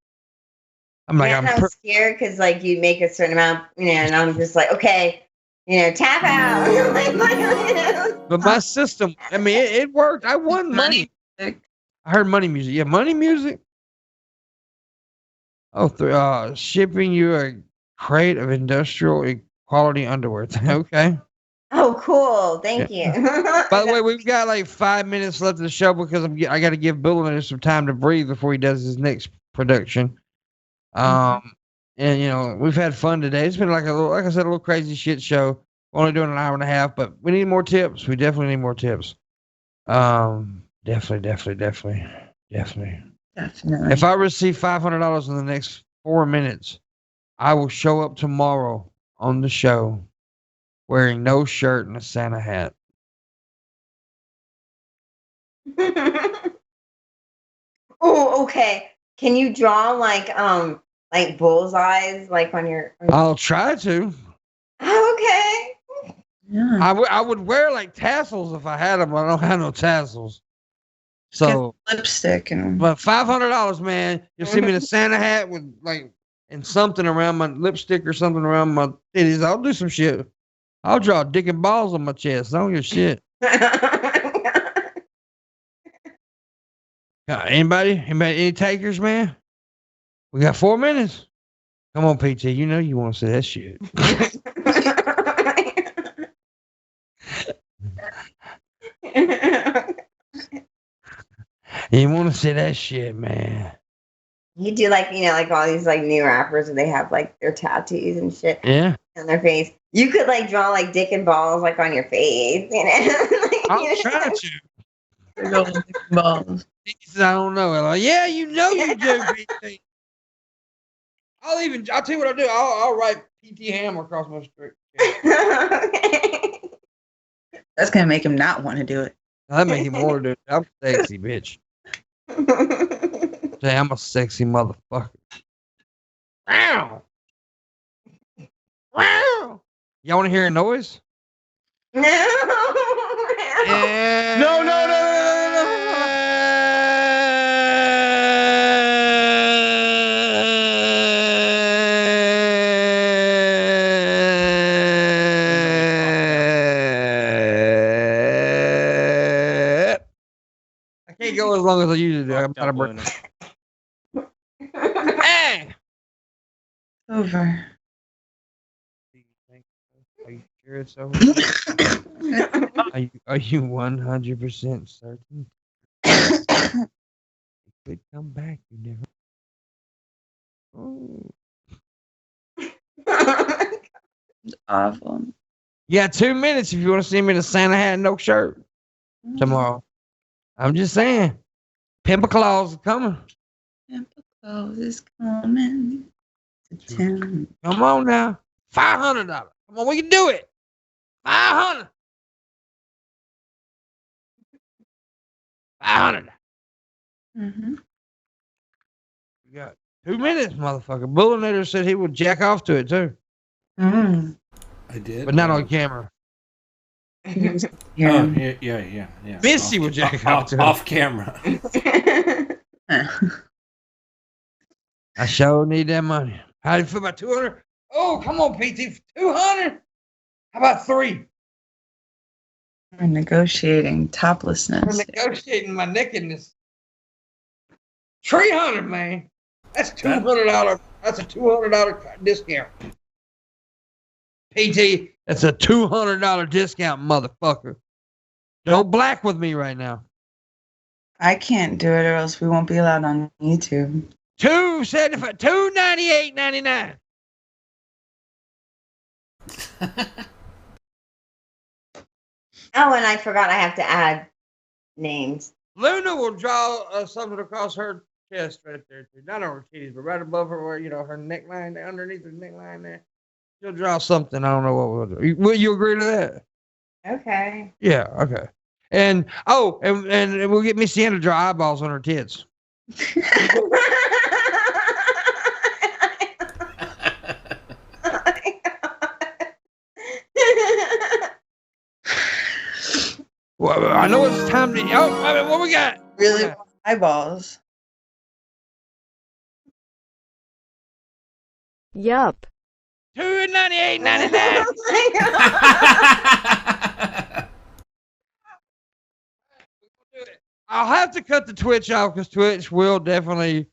I'm like, I'm scared because like you make a certain amount, and I'm just like, okay, tap out. But my system, it worked. I won money. Music. I heard money music. Yeah, money music. Oh, shipping you a crate of industrial quality underwear. Okay. Oh, cool. Thank you. By the way, we've got like 5 minutes left of the show because I got to give Booleanenator some time to breathe before he does his next production. And we've had fun today. It's been like I said, a little crazy shit show. We're only doing an hour and a half, but we need more tips. We definitely need more tips. Definitely. If I receive $500 in the next 4 minutes, I will show up tomorrow on the show wearing no shirt and a Santa hat. Oh, okay. Can you draw like bullseyes like on your? I'll try to. Oh, okay. Yeah. I would wear like tassels if I had them, but I don't have no tassels. So Lipstick and but $500, man. You'll see me in a Santa hat with and something around my lipstick or something around my titties. I'll do some shit. I'll draw dick and balls on my chest. I don't give a shit. Anybody? Any takers, man? We got 4 minutes. Come on, PT. You want to say that shit. You want to say that shit, man. You do like all these like new rappers and they have like their tattoos and shit Yeah. on their face. You could like draw like dick and balls like on your face, I'll try to. balls. I don't know. Like, yeah, you do, PT. I'll tell you what I'll do. I'll write PT Hammer across my That's gonna make him not want to do it. That make him more do. I'm sexy, bitch. Say I'm a sexy motherfucker. Wow. Wow. Y'all want to hear a noise? No. Yeah. No, no, no, no, no, no, I can't go as long as I usually do. I'm Fucked out up of breath. Luna. Hey! Over. Are you sure it's over? Are you 100% certain? It could come back. You never. Oh. Awful. You got 2 minutes if you want to see me in a Santa hat and no shirt tomorrow. I'm just saying. Pimper Claus is coming. Pimper Claus is coming to town. Come on now. $500. Come on, we can do it. 500. 500. Mm-hmm. You got 2 minutes, motherfucker. Booleanenator said he would jack off to it too, Mm. I did. but not on camera. Yeah. Oh, yeah. Missy would jack off to it. Off camera. I sure need that money. How do you feel about 200? Oh, come on, PT. 200? How about 3? We're negotiating We're toplessness. negotiating my nakedness. 300, man. That's $200. That's a $200 discount. PT, that's a $200 discount, motherfucker. Don't black with me right now. I can't do it, or else we won't be allowed on YouTube. $275, $298.99. Oh, and I forgot I have to add names. Luna will draw something across her chest right there, too. Not on her titties, but right above her, where her neckline, underneath her neckline there. She'll draw something. I don't know what we'll do. Will you agree to that? Okay. Yeah. Okay. And and we'll get Miss Sienna to draw eyeballs on her tits. Well, I know it's time to. Oh, I mean, what we got? Really want eyeballs. Yup. $298.99. I'll have to cut the Twitch off because Twitch will definitely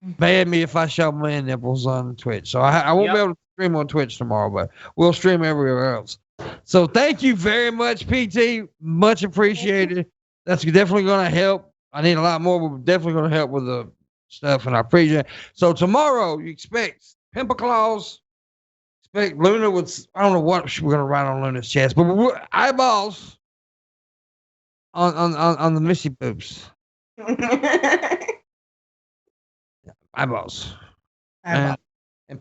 ban me if I show man nipples on Twitch. So I won't be able to stream on Twitch tomorrow, but we'll stream everywhere else. So thank you very much, PT. Much appreciated. That's definitely going to help. I need a lot more, but we're definitely going to help with the stuff, and I appreciate it. So tomorrow, you expect Pimper Claus. Expect Luna with, I don't know what we're going to write on Luna's chest, but eyeballs on the Missy boobs. Eyeballs. And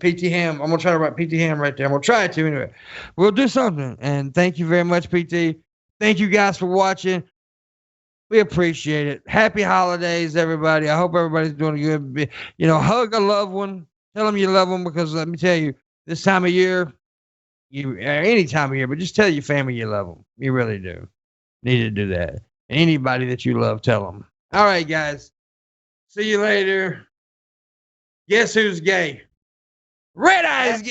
PT Ham, I'm going to try to write PT Ham right there. I'm going to try it to anyway. We'll do something. And thank you very much, PT. Thank you guys for watching. We appreciate it. Happy holidays, everybody. I hope everybody's doing good. Hug a loved one. Tell them you love them, because let me tell you, this time of year, any time of year, but just tell your family you love them. You really do. Need to do that. Anybody that you love, tell them. All right, guys. See you later. Guess who's gay? Red Eye's gay.